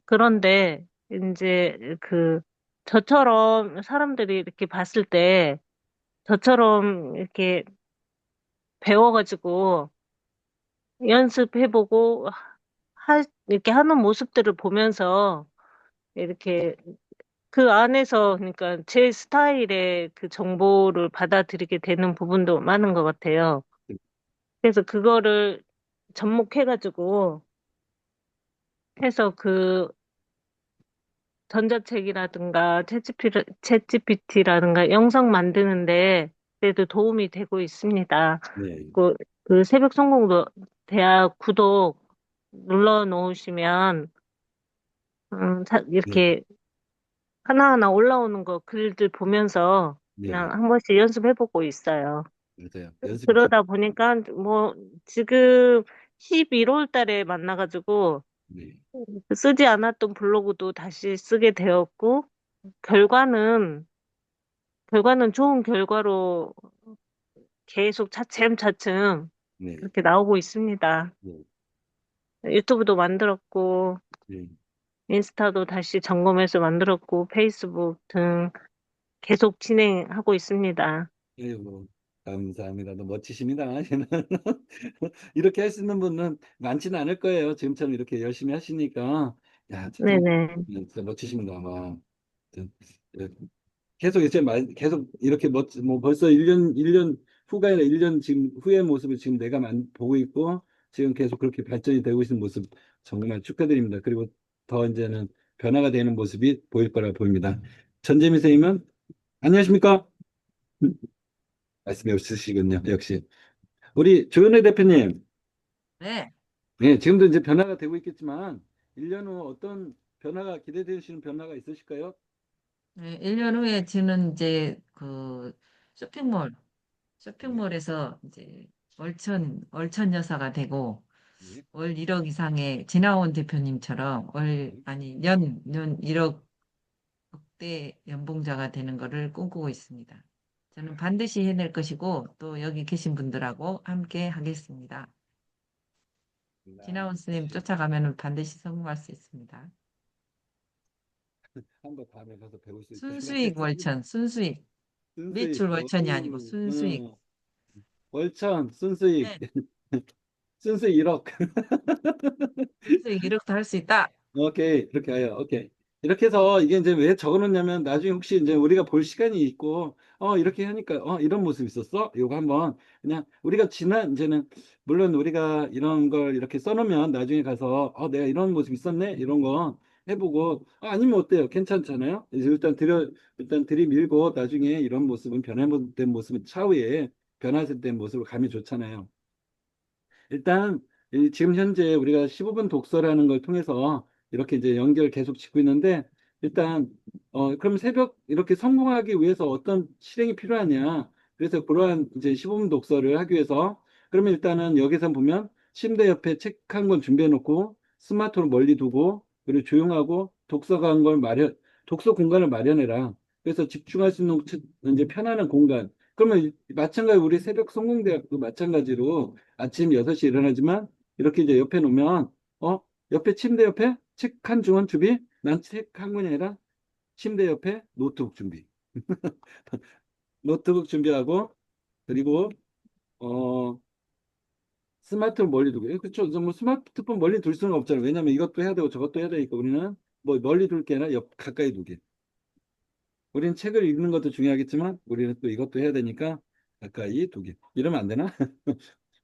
Speaker 4: 그런데 이제 저처럼 사람들이 이렇게 봤을 때 저처럼 이렇게 배워가지고 연습해보고 이렇게 하는 모습들을 보면서 이렇게 그 안에서 그러니까 제 스타일의 그 정보를 받아들이게 되는 부분도 많은 것 같아요. 그래서 그거를 접목해가지고 해서 그 전자책이라든가 챗GPT라든가 영상 만드는데 그래도 도움이 되고 있습니다.
Speaker 1: 네,
Speaker 4: 그 새벽 성공도 대학 구독 눌러 놓으시면
Speaker 1: 네,
Speaker 4: 이렇게 하나하나 올라오는 거 글들 보면서
Speaker 1: 네,
Speaker 4: 그냥 한 번씩 연습해보고 있어요.
Speaker 1: 맞아요. 연습이 좀,
Speaker 4: 그러다 보니까 뭐 지금 11월 달에 만나가지고
Speaker 1: 네,
Speaker 4: 쓰지 않았던 블로그도 다시 쓰게 되었고 결과는 좋은 결과로 계속 차츰차츰
Speaker 1: 네,
Speaker 4: 그렇게 나오고 있습니다.
Speaker 1: 네,
Speaker 4: 유튜브도 만들었고
Speaker 1: 네.
Speaker 4: 인스타도 다시 점검해서 만들었고 페이스북 등 계속 진행하고 있습니다.
Speaker 1: 아이고, 감사합니다. 너무 멋지십니다. 이렇게 할 수 있는 분은 많지는 않을 거예요. 지금처럼 이렇게 열심히 하시니까. 야,
Speaker 4: 네네.
Speaker 1: 진짜 멋지십니다. 아마. 예, 계속 이제 계속 이렇게 뭐 벌써 1년 후가 아니라 1년 지금 후의 모습을 지금 내가 보고 있고 지금 계속 그렇게 발전이 되고 있는 모습 정말 축하드립니다. 그리고 더 이제는 변화가 되는 모습이 보일 거라 보입니다. 전재미 선생님은 안녕하십니까? 말씀이 없으시군요. 역시. 우리 조현혜 대표님,
Speaker 2: 네.
Speaker 1: 네, 지금도 이제 변화가 되고 있겠지만, 1년 후 어떤 변화가 기대되시는 변화가 있으실까요?
Speaker 2: 네, 1년 후에 저는 이제 그 쇼핑몰,
Speaker 1: 네,
Speaker 2: 쇼핑몰에서 이제 월천 여사가 되고
Speaker 1: 네,
Speaker 2: 월 1억 이상의 진화원 대표님처럼
Speaker 1: 네,
Speaker 2: 아니, 년 1억 100대 연봉자가 되는 것을 꿈꾸고 있습니다. 저는 반드시 해낼 것이고 또 여기 계신 분들하고 함께 하겠습니다. 지나온 스님 쫓아가면 반드시 성공할 수 있습니다.
Speaker 1: 한번 다음에 가서 배울 수 있도록
Speaker 2: 순수익
Speaker 1: 하겠습니다.
Speaker 2: 월천, 순수익.
Speaker 1: 순수익,
Speaker 2: 매출 월천이 아니고 순수익.
Speaker 1: 월천, 순수익,
Speaker 2: 네,
Speaker 1: 순수익 1억.
Speaker 2: 순수익 이렇게 할 수 있다.
Speaker 1: 오케이, 이렇게 해요. 오케이. 이렇게 해서 이게 이제 왜 적어놓냐면 나중에 혹시 이제 우리가 볼 시간이 있고, 이렇게 하니까, 이런 모습 있었어? 이거 한번 그냥 우리가 지난, 이제는 물론 우리가 이런 걸 이렇게 써놓으면 나중에 가서, 내가 이런 모습 있었네? 이런 거 해보고, 아니면 어때요? 괜찮잖아요? 이제 일단 들이밀고 나중에 이런 모습은 변화된 모습은 차후에 변화된 모습을 가면 좋잖아요. 일단 지금 현재 우리가 15분 독서라는 걸 통해서 이렇게 이제 연결 계속 짓고 있는데 일단 그럼 새벽 이렇게 성공하기 위해서 어떤 실행이 필요하냐? 그래서 그러한 이제 15분 독서를 하기 위해서 그러면 일단은 여기서 보면 침대 옆에 책 한 권 준비해 놓고 스마트폰 멀리 두고 그리고 조용하고 독서관 걸 독서 공간을 마련해라. 그래서 집중할 수 있는 이제 편안한 공간. 그러면 마찬가지 우리 새벽 성공대학도 마찬가지로 아침 6시에 일어나지만 이렇게 이제 옆에 놓으면 옆에 침대 옆에 책 한 권 준비 난 책 한 권이 아니라 침대 옆에 노트북 준비 노트북 준비하고 그리고 어 스마트폰 멀리 두고 그렇죠 뭐 스마트폰 멀리 둘 수는 없잖아요 왜냐면 이것도 해야 되고 저것도 해야 되니까 우리는 뭐 멀리 둘 게 아니라 가까이 두게 우리는 책을 읽는 것도 중요하겠지만 우리는 또 이것도 해야 되니까 가까이 두게 이러면 안 되나?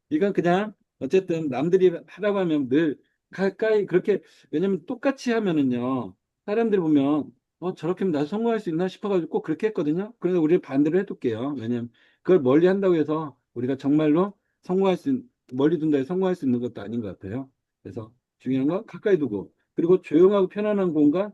Speaker 1: 이건 그냥 어쨌든 남들이 하라고 하면 늘 가까이 그렇게 왜냐면 똑같이 하면은요 사람들이 보면 저렇게 하면 나도 성공할 수 있나 싶어가지고 꼭 그렇게 했거든요. 그래서 우리 반대로 해둘게요. 왜냐면 그걸 멀리 한다고 해서 우리가 정말로 멀리 둔다 해서 성공할 수 있는 것도 아닌 것 같아요. 그래서 중요한 건 가까이 두고 그리고 조용하고 편안한 공간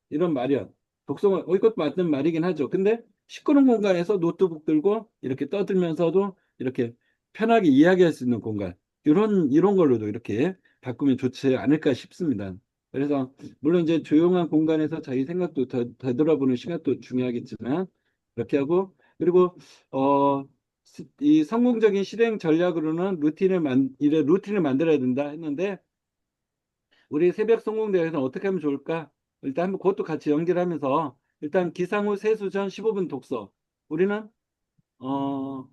Speaker 1: 이런 마련 독서관 이것도 맞는 말이긴 하죠. 근데 시끄러운 공간에서 노트북 들고 이렇게 떠들면서도 이렇게 편하게 이야기할 수 있는 공간 이런 걸로도 이렇게 바꾸면 좋지 않을까 싶습니다. 그래서 물론 이제 조용한 공간에서 자기 생각도 되돌아보는 시간도 중요하겠지만 그렇게 하고 그리고 어, 이 성공적인 실행 전략으로는 루틴을 만들어야 된다 했는데 우리 새벽 성공대회에서는 어떻게 하면 좋을까? 일단 한번 그것도 같이 연결하면서 일단 기상 후 세수 전 15분 독서 우리는 어,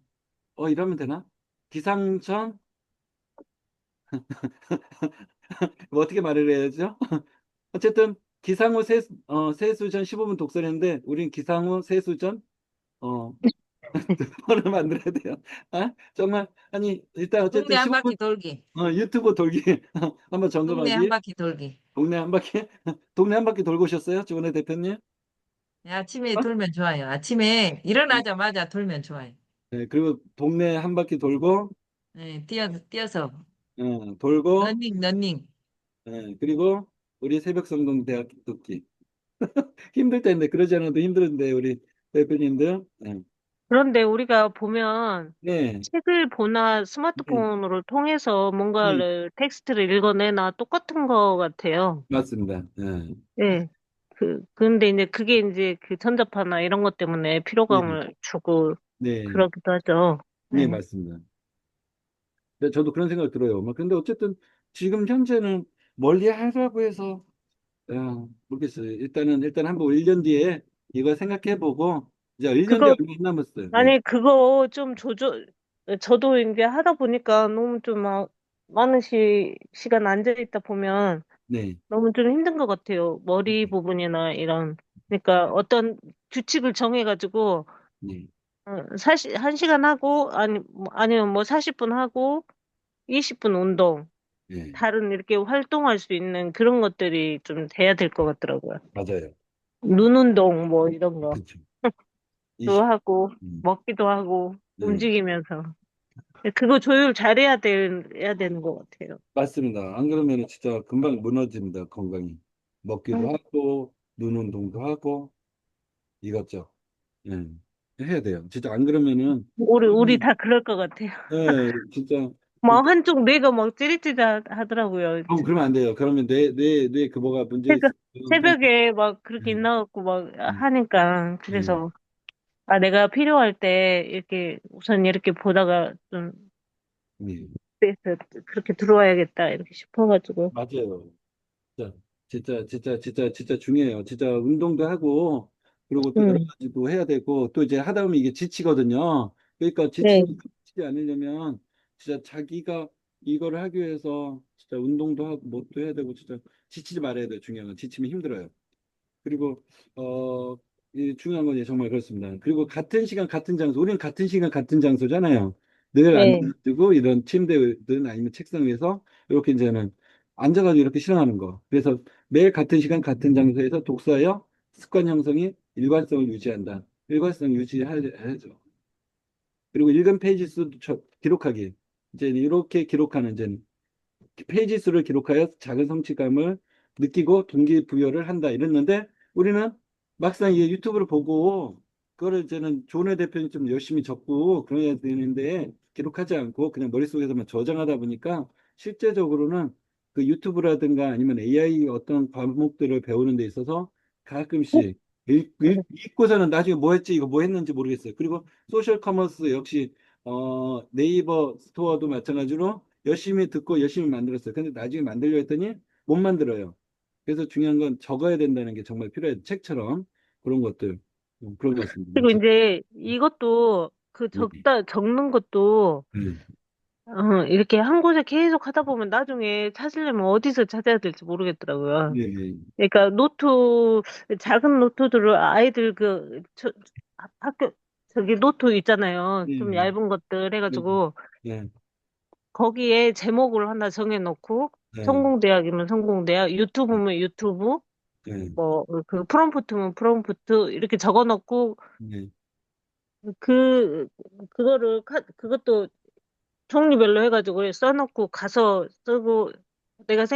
Speaker 1: 이러면 되나? 기상 전 뭐 어떻게 말을 해야죠? 어쨌든 기상 후 세수 전 15분 독서를 했는데 우린 기상 후 세수 전 어, 를 만들어야 돼요. 정말 아니 일단
Speaker 2: 동네
Speaker 1: 어쨌든
Speaker 2: 한
Speaker 1: 15분
Speaker 2: 바퀴 돌기.
Speaker 1: 유튜브 돌기 한번
Speaker 2: 동네 한
Speaker 1: 점검하기
Speaker 2: 바퀴 돌기.
Speaker 1: 동네 한 바퀴 동네 한 바퀴 돌고 오셨어요? 조은혜 대표님?
Speaker 2: 네, 아침에
Speaker 1: 어?
Speaker 2: 돌면 좋아요. 아침에 일어나자마자 돌면 좋아요.
Speaker 1: 네, 그리고 동네 한 바퀴 돌고
Speaker 2: 네, 뛰어서
Speaker 1: 돌고
Speaker 2: 러닝.
Speaker 1: 그리고 우리 새벽 성공대학 듣기 힘들 텐데 그러지 않아도 힘들은데 우리 대표님들
Speaker 4: 그런데 우리가 보면
Speaker 1: 네,
Speaker 4: 책을 보나
Speaker 1: 네,
Speaker 4: 스마트폰으로 통해서
Speaker 1: 네,
Speaker 4: 뭔가를 텍스트를 읽어내나 똑같은 것 같아요.
Speaker 1: 맞습니다. 네,
Speaker 4: 네. 근데 이제 그게 이제 그 전자파나 이런 것 때문에
Speaker 1: 네,
Speaker 4: 피로감을 주고
Speaker 1: 네,
Speaker 4: 그러기도 하죠.
Speaker 1: 네,
Speaker 4: 네.
Speaker 1: 맞습니다. 네, 저도 그런 생각 들어요. 근데 어쨌든 지금 현재는 멀리 하라고 해서 모르겠어요. 일단 한번 1년 뒤에 이거 생각해보고 이제 1년 뒤에
Speaker 4: 그거,
Speaker 1: 얼마 안 남았어요. 네,
Speaker 4: 아니, 그거 좀 저도 이제 하다 보니까 너무 좀 많은 시간 앉아있다 보면
Speaker 1: 네,
Speaker 4: 너무 좀 힘든 것 같아요. 머리 부분이나 이런. 그러니까 어떤 규칙을 정해가지고,
Speaker 1: 네,
Speaker 4: 1시간 하고, 아니면 뭐 40분 하고, 20분 운동.
Speaker 1: 네,
Speaker 4: 다른 이렇게 활동할 수 있는 그런 것들이 좀 돼야 될 것 같더라고요.
Speaker 1: 맞아요.
Speaker 4: 눈 운동 뭐 이런 거.
Speaker 1: 그렇죠.
Speaker 4: 도
Speaker 1: 20,
Speaker 4: 하고,
Speaker 1: 음,
Speaker 4: 먹기도 하고,
Speaker 1: 네.
Speaker 4: 움직이면서. 그거 조율 해야 되는 것 같아요.
Speaker 1: 맞습니다. 안 그러면 진짜 금방 무너집니다. 건강이. 먹기도
Speaker 4: 음,
Speaker 1: 하고, 눈 운동도 하고, 이것저것. 해야 돼요. 진짜 안 그러면은,
Speaker 4: 우리 다 그럴 것 같아요.
Speaker 1: 진짜
Speaker 4: 막 한쪽 뇌가 막 찌릿찌릿 하더라고요.
Speaker 1: 그러면 안 돼요. 그러면 그 뭐가 문제
Speaker 4: 새벽,
Speaker 1: 있으면,
Speaker 4: 새벽에 막 그렇게
Speaker 1: 음,
Speaker 4: 일어나갖고 막
Speaker 1: 음,
Speaker 4: 하니까.
Speaker 1: 음,
Speaker 4: 그래서, 아, 내가 필요할 때 이렇게 우선 이렇게 보다가 좀
Speaker 1: 음.
Speaker 4: 그래서 그렇게 들어와야겠다 이렇게 싶어가지고.
Speaker 1: 맞아요. 진짜 중요해요. 진짜 운동도 하고, 그리고 또 여러
Speaker 4: 음,
Speaker 1: 가지도 해야 되고, 또 이제 하다 보면 이게 지치거든요. 그러니까
Speaker 4: 네.
Speaker 1: 지치지 않으려면, 진짜 자기가 이거를 하기 위해서 진짜 운동도 하고, 뭣도 해야 되고, 진짜 지치지 말아야 돼요. 중요한 건. 지치면 힘들어요. 그리고 이 중요한 건 정말 그렇습니다. 그리고 같은 시간 같은 장소, 우리는 같은 시간 같은 장소잖아요. 늘
Speaker 4: 네.
Speaker 1: 앉아가지고 이런 침대든 아니면 책상 위에서 이렇게 이제는 앉아가지고 이렇게 실행하는 거. 그래서 매일 같은 시간 같은 장소에서 독서하여 습관 형성이 일관성을 유지한다. 일관성 유지해야죠. 그리고 읽은 페이지 수 기록하기. 이제 이렇게 기록하는 이제 페이지 수를 기록하여 작은 성취감을 느끼고 동기부여를 한다 이랬는데 우리는 막상 이 유튜브를 보고 그거를 이제는 조은혜 대표님 좀 열심히 적고 그래야 되는데 기록하지 않고 그냥 머릿속에서만 저장하다 보니까 실제적으로는 그 유튜브라든가 아니면 AI 어떤 과목들을 배우는 데 있어서 가끔씩 읽고서는 나중에 뭐 했지 이거 뭐 했는지 모르겠어요. 그리고 소셜 커머스 역시 네이버 스토어도 마찬가지로 열심히 듣고 열심히 만들었어요. 근데 나중에 만들려 했더니 못 만들어요. 그래서 중요한 건 적어야 된다는 게 정말 필요해요. 책처럼 그런 것들. 그런 것 같습니다.
Speaker 4: 그리고 이제 이것도 그
Speaker 1: 네,
Speaker 4: 적는 것도
Speaker 1: 네,
Speaker 4: 이렇게 한 곳에 계속 하다 보면 나중에 찾으려면 어디서 찾아야 될지 모르겠더라고요.
Speaker 1: 네, 네,
Speaker 4: 그러니까 작은 노트들을 아이들 학교, 저기 노트 있잖아요. 좀
Speaker 1: 네,
Speaker 4: 얇은 것들
Speaker 1: 네,
Speaker 4: 해가지고,
Speaker 1: 네,
Speaker 4: 거기에 제목을 하나 정해놓고,
Speaker 1: 네,
Speaker 4: 성공대학이면 성공대학, 유튜브면 유튜브,
Speaker 1: 네,
Speaker 4: 뭐, 그 프롬프트면 프롬프트, 이렇게 적어놓고,
Speaker 1: 네,
Speaker 4: 그, 그것도 종류별로 해가지고 써놓고 가서 쓰고, 내가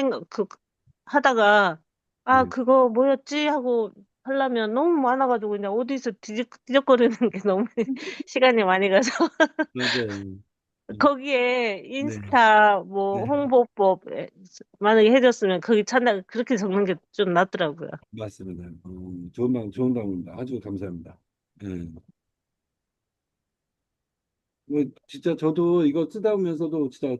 Speaker 4: 하다가, 아,
Speaker 1: 네.
Speaker 4: 그거 뭐였지? 하고 하려면 너무 많아가지고 그냥 어디서 뒤적거리는 게 너무 시간이 많이 가서.
Speaker 1: 맞아요.
Speaker 4: 거기에
Speaker 1: 네,
Speaker 4: 인스타 뭐
Speaker 1: 네,
Speaker 4: 홍보법 만약에 해줬으면 거기 찾나, 그렇게 적는 게 좀 낫더라고요.
Speaker 1: 맞습니다. 좋은 방법입니다. 아주 감사합니다. 네. 뭐 진짜 저도 이거 쓰다 보면서도 진짜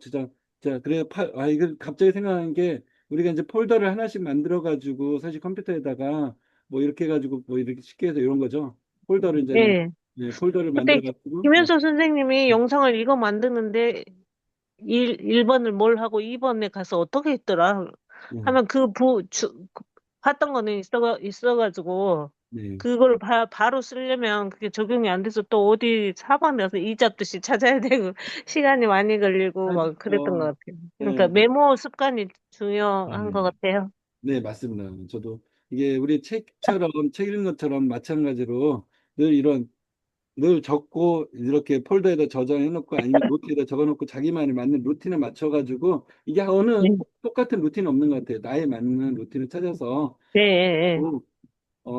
Speaker 1: 그래 이거 갑자기 생각난 게 우리가 이제 폴더를 하나씩 만들어 가지고 사실 컴퓨터에다가 뭐 이렇게 해가지고 뭐 이렇게 쉽게 해서 이런 거죠. 폴더를 이제는
Speaker 4: 예.
Speaker 1: 네, 폴더를
Speaker 4: 그때
Speaker 1: 만들어 가지고
Speaker 4: 김현수 선생님이 영상을 이거 만드는데 1번을 뭘 하고 2번에 가서 어떻게 했더라
Speaker 1: 네,
Speaker 4: 하면 봤던 거는 있어가지고
Speaker 1: 네.
Speaker 4: 그걸 바로 쓰려면 그게 적용이 안 돼서 또 어디 사방 가서 이 잡듯이 찾아야 되고 시간이 많이 걸리고 막 그랬던 것
Speaker 1: 맞아요.
Speaker 4: 같아요. 그러니까
Speaker 1: 네,
Speaker 4: 메모 습관이 중요한 것
Speaker 1: 네,
Speaker 4: 같아요.
Speaker 1: 네, 맞습니다. 저도 이게 우리 책 읽는 것처럼 마찬가지로 늘 이런 늘 적고 이렇게 폴더에다 저장해 놓고 아니면 노트에다 적어 놓고 자기만이 맞는 루틴에 맞춰 가지고 이게 어느
Speaker 4: 네,
Speaker 1: 똑같은 루틴은 없는 것 같아요. 나에 맞는 루틴을 찾아서
Speaker 4: 네, 네.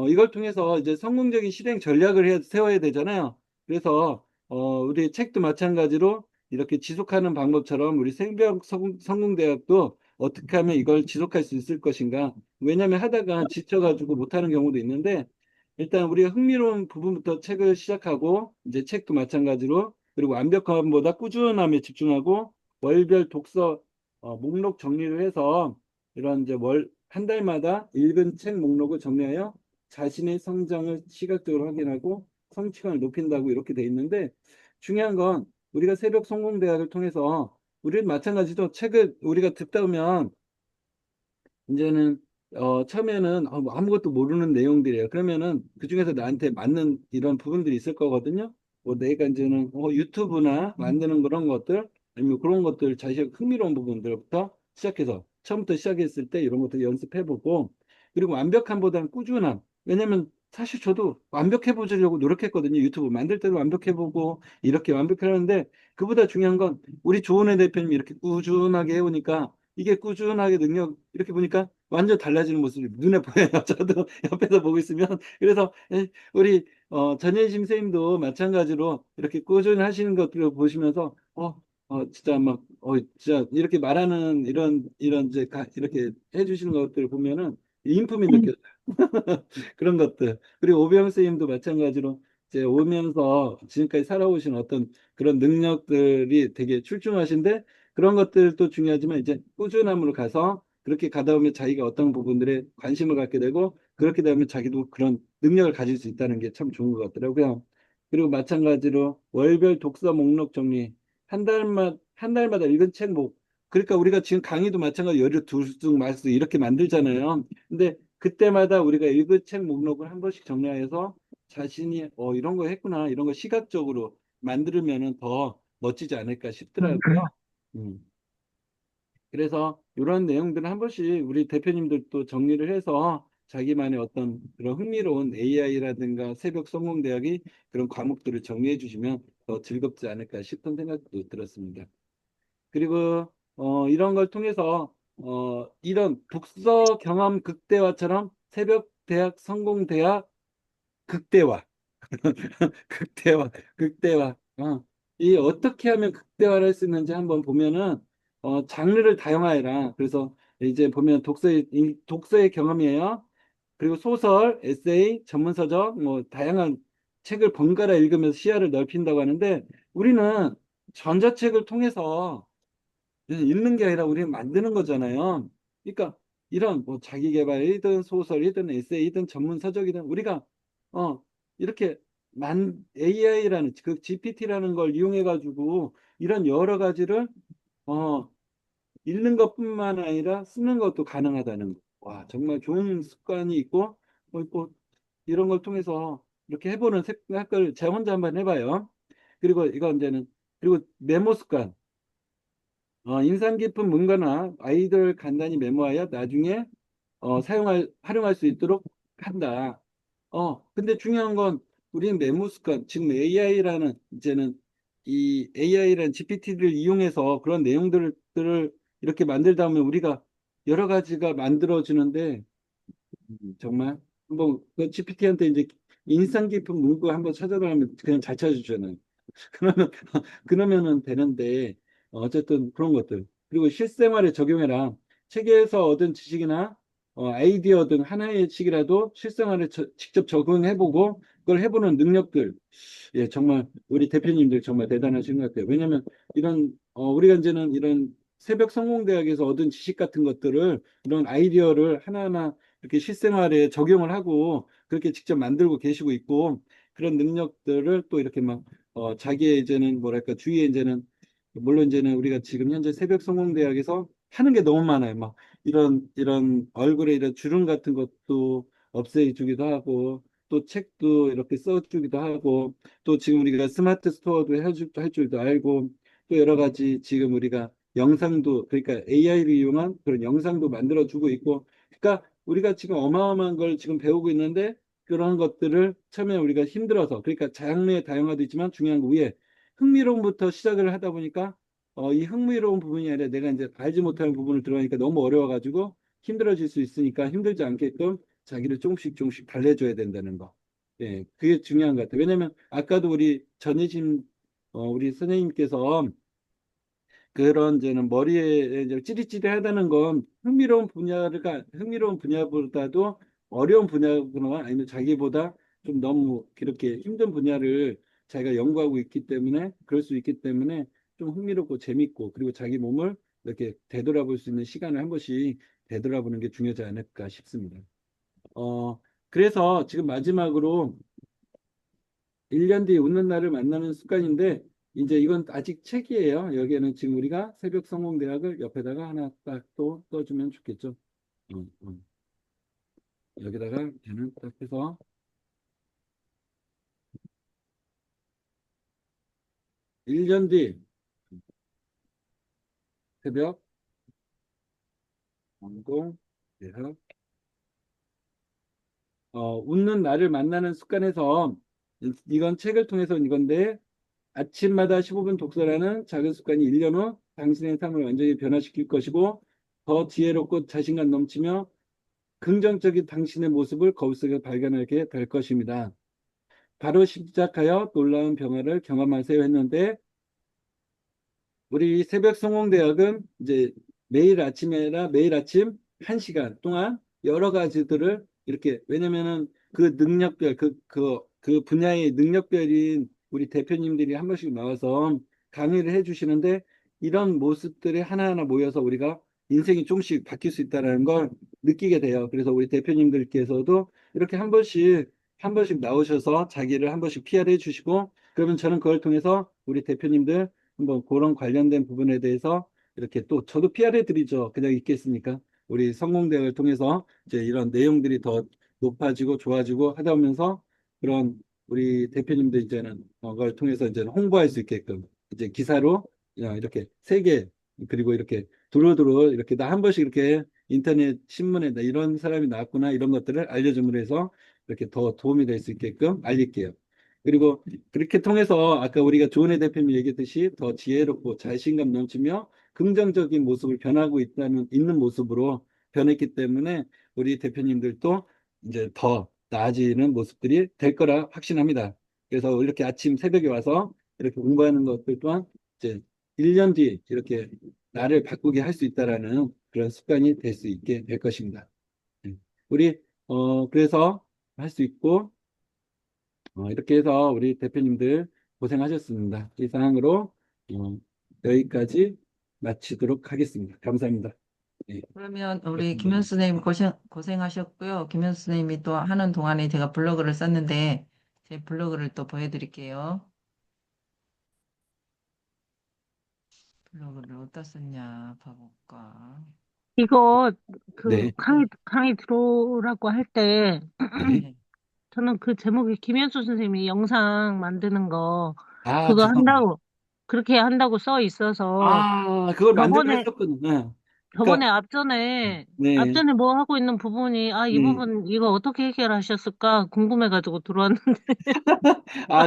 Speaker 1: 이걸 통해서 이제 성공적인 실행 전략을 세워야 되잖아요. 그래서 우리 책도 마찬가지로 이렇게 지속하는 방법처럼 우리 생명 성공대학도 어떻게 하면 이걸 지속할 수 있을 것인가. 왜냐하면 하다가 지쳐가지고 못하는 경우도 있는데 일단 우리가 흥미로운 부분부터 책을 시작하고 이제 책도 마찬가지로 그리고 완벽함보다 꾸준함에 집중하고 월별 독서 목록 정리를 해서 이런 이제 한 달마다 읽은 책 목록을 정리하여 자신의 성장을 시각적으로 확인하고 성취감을 높인다고 이렇게 돼 있는데 중요한 건 우리가 새벽 성공대학을 통해서 우리는 마찬가지로 책을 우리가 듣다 보면 이제는 처음에는 뭐 아무것도 모르는 내용들이에요. 그러면은 그중에서 나한테 맞는 이런 부분들이 있을 거거든요. 뭐 내가 이제는 유튜브나 만드는 그런 것들 아니면 그런 것들 자신의 흥미로운 부분들부터 시작해서 처음부터 시작했을 때 이런 것들 연습해보고 그리고 완벽함보다는 꾸준함. 왜냐면 사실 저도 완벽해 보려고 노력했거든요. 유튜브 만들 때도 완벽해보고 이렇게 완벽하는데 그보다 중요한 건 우리 조은혜 대표님이 이렇게 꾸준하게 해오니까 이게 꾸준하게 능력 이렇게 보니까 완전 달라지는 모습이 눈에 보여요. 저도 옆에서 보고 있으면 그래서 우리 전혜심 선생님도 마찬가지로 이렇게 꾸준히 하시는 것들을 보시면서 진짜 막, 진짜 이렇게 말하는 이런 이제 이렇게 해주시는 것들 보면은 인품이 느껴져요. 그런 것들. 그리고 오병 선생님도 마찬가지로 이제 오면서 지금까지 살아오신 어떤 그런 능력들이 되게 출중하신데 그런 것들도 중요하지만 이제 꾸준함으로 가서 그렇게 가다 보면 자기가 어떤 부분들에 관심을 갖게 되고 그렇게 되면 자기도 그런 능력을 가질 수 있다는 게 참 좋은 것 같더라고요. 그리고 마찬가지로 월별 독서 목록 정리 한 달마다 읽은 책 그러니까 우리가 지금 강의도 마찬가지 열흘 두씩 말씀 이렇게 만들잖아요. 근데 그때마다 우리가 읽은 책 목록을 한 번씩 정리해서 자신이 이런 거 했구나 이런 거 시각적으로 만들면은 더 멋지지 않을까 싶더라고요. 음. 그래서 이런 내용들을 한 번씩 우리 대표님들도 정리를 해서 자기만의 어떤 그런 흥미로운 AI라든가 새벽 성공대학이 그런 과목들을 정리해 주시면 더 즐겁지 않을까 싶은 생각도 들었습니다. 그리고 이런 걸 통해서 이런 독서 경험 극대화처럼 새벽 대학 성공 대학 극대화 극대화 극대화 이 어떻게 하면 극대화를 할 수 있는지 한번 보면은 장르를 다양화해라. 그래서 이제 보면 독서의 경험이에요. 그리고 소설, 에세이, 전문서적 뭐 다양한 책을 번갈아 읽으면서 시야를 넓힌다고 하는데 우리는 전자책을 통해서 읽는 게 아니라 우리는 만드는 거잖아요. 그러니까 이런 뭐 자기계발이든 소설이든 에세이든 전문서적이든 우리가 이렇게 AI라는 그 GPT라는 걸 이용해 가지고 이런 여러 가지를 어 읽는 것뿐만 아니라 쓰는 것도 가능하다는 거. 와, 정말 좋은 습관이 있고 뭐 이런 걸 통해서 이렇게 해보는 생각을 제가 혼자 한번 해봐요. 그리고 이거 이제는 그리고 메모 습관. 인상 깊은 문구나 아이디어를 간단히 메모하여 나중에 활용할 수 있도록 한다. 근데 중요한 건 우리는 메모 습관, 지금 AI라는 이제는 이 AI라는 GPT를 이용해서 그런 내용들을 이렇게 만들다 보면 우리가 여러 가지가 만들어지는데 정말 한번 그 GPT한테 이제 인상 깊은 문구 한번 찾아달라면 그냥 잘 찾아주잖아요. 그러면 그러면은 되는데 어쨌든 그런 것들 그리고 실생활에 적용해라. 책에서 얻은 지식이나 아이디어 등 하나의 식이라도 실생활에 직접 적용해보고 그걸 해보는 능력들 예 정말 우리 대표님들 정말 대단하신 것 같아요. 왜냐하면 이런 우리가 이제는 이런 새벽 성공대학에서 얻은 지식 같은 것들을 이런 아이디어를 하나하나 이렇게 실생활에 적용을 하고 그렇게 직접 만들고 계시고 있고 그런 능력들을 또 이렇게 막 자기의 이제는 뭐랄까 주위에 이제는 물론 이제는 우리가 지금 현재 새벽 성공대학에서 하는 게 너무 많아요. 막 이런 얼굴에 이런 주름 같은 것도 없애주기도 하고 또 책도 이렇게 써주기도 하고 또 지금 우리가 스마트 스토어도 할 줄도 알고 또 여러 가지 지금 우리가 영상도 그러니까 AI를 이용한 그런 영상도 만들어주고 있고 그러니까 우리가 지금 어마어마한 걸 지금 배우고 있는데 그런 것들을 처음에 우리가 힘들어서 그러니까 장르의 다양화도 있지만 중요한 거 위에 흥미로움부터 시작을 하다 보니까 이 흥미로운 부분이 아니라 내가 이제 알지 못하는 부분을 들어가니까 너무 어려워가지고 힘들어질 수 있으니까 힘들지 않게끔 자기를 조금씩 조금씩 달래줘야 된다는 거. 예, 그게 중요한 것 같아요. 왜냐면 아까도 우리 전혜진 우리 선생님께서 그런 이제는 머리에 이제 찌릿찌릿하다는 건 흥미로운 분야보다도 어려운 분야거나 아니면 자기보다 좀 너무 그렇게 힘든 분야를 자기가 연구하고 있기 때문에 그럴 수 있기 때문에 좀 흥미롭고 재밌고 그리고 자기 몸을 이렇게 되돌아볼 수 있는 시간을 한 번씩 되돌아보는 게 중요하지 않을까 싶습니다. 그래서 지금 마지막으로 1년 뒤에 웃는 날을 만나는 습관인데 이제 이건 아직 책이에요. 여기에는 지금 우리가 새벽 성공대학을 옆에다가 하나 딱 또 떠주면 좋겠죠. 음, 음. 여기다가 얘는 딱 해서 1년 뒤 새벽 성공대학 웃는 날을 만나는 습관에서 이건 책을 통해서 이건데 아침마다 15분 독서라는 작은 습관이 1년 후 당신의 삶을 완전히 변화시킬 것이고 더 지혜롭고 자신감 넘치며 긍정적인 당신의 모습을 거울 속에 발견하게 될 것입니다. 바로 시작하여 놀라운 변화를 경험하세요 했는데 우리 새벽 성공대학은 이제 매일 아침 1시간 동안 여러 가지들을 이렇게, 왜냐면은 그 능력별, 그 분야의 능력별인 우리 대표님들이 한 번씩 나와서 강의를 해 주시는데, 이런 모습들이 하나하나 모여서 우리가 인생이 조금씩 바뀔 수 있다는 걸 느끼게 돼요. 그래서 우리 대표님들께서도 이렇게 한 번씩 나오셔서 자기를 한 번씩 PR 해 주시고, 그러면 저는 그걸 통해서 우리 대표님들 한번 그런 관련된 부분에 대해서 이렇게, 또 저도 PR 해드리죠. 그냥 있겠습니까? 우리 성공대학을 통해서 이제 이런 내용들이 더 높아지고 좋아지고 하다 보면서, 그런 우리 대표님들 이제는 그걸 통해서 이제 홍보할 수 있게끔 이제 기사로 이렇게 세계, 그리고 이렇게 두루두루 이렇게 나 한 번씩 이렇게 인터넷 신문에 나 이런 사람이 나왔구나, 이런 것들을 알려줌으로 해서 이렇게 더 도움이 될 수 있게끔 알릴게요. 그리고 그렇게 통해서 아까 우리가 조은혜 대표님 얘기했듯이 더 지혜롭고 자신감 넘치며 긍정적인 모습을 변하고 있는 모습으로 변했기 때문에 우리 대표님들도 이제 더 나아지는 모습들이 될 거라 확신합니다. 그래서 이렇게 아침 새벽에 와서 이렇게 공부하는 것들 또한 이제 1년 뒤 이렇게 나를 바꾸게 할 수 있다라는 그런 습관이 될 수 있게 될 것입니다. 네. 우리 그래서 할 수 있고, 이렇게 해서 우리 대표님들 고생하셨습니다. 이상으로 여기까지 마치도록 하겠습니다. 감사합니다. 네,
Speaker 2: 그러면 우리
Speaker 1: 고맙습니다.
Speaker 2: 김현수 선생님 고생하셨고요. 김현수 선생님이 또 하는 동안에 제가 블로그를 썼는데 제 블로그를 또 보여드릴게요. 블로그를 어디다 썼냐 봐볼까.
Speaker 4: 이거 그
Speaker 1: 네,
Speaker 4: 강의 들어오라고 할 때
Speaker 1: 네.
Speaker 2: 네.
Speaker 4: 저는 그 제목이 김현수 선생님이 영상 만드는 거
Speaker 1: 아,
Speaker 4: 그거
Speaker 1: 죄송합니다.
Speaker 4: 한다고 그렇게 한다고 써 있어서
Speaker 1: 그걸 만들려
Speaker 4: 저번에
Speaker 1: 했었거든요.
Speaker 4: 저번에
Speaker 1: 그러니까, 네,
Speaker 4: 앞전에 뭐 하고 있는 부분이 이
Speaker 1: 네.
Speaker 4: 부분 이거 어떻게 해결하셨을까 궁금해가지고 들어왔는데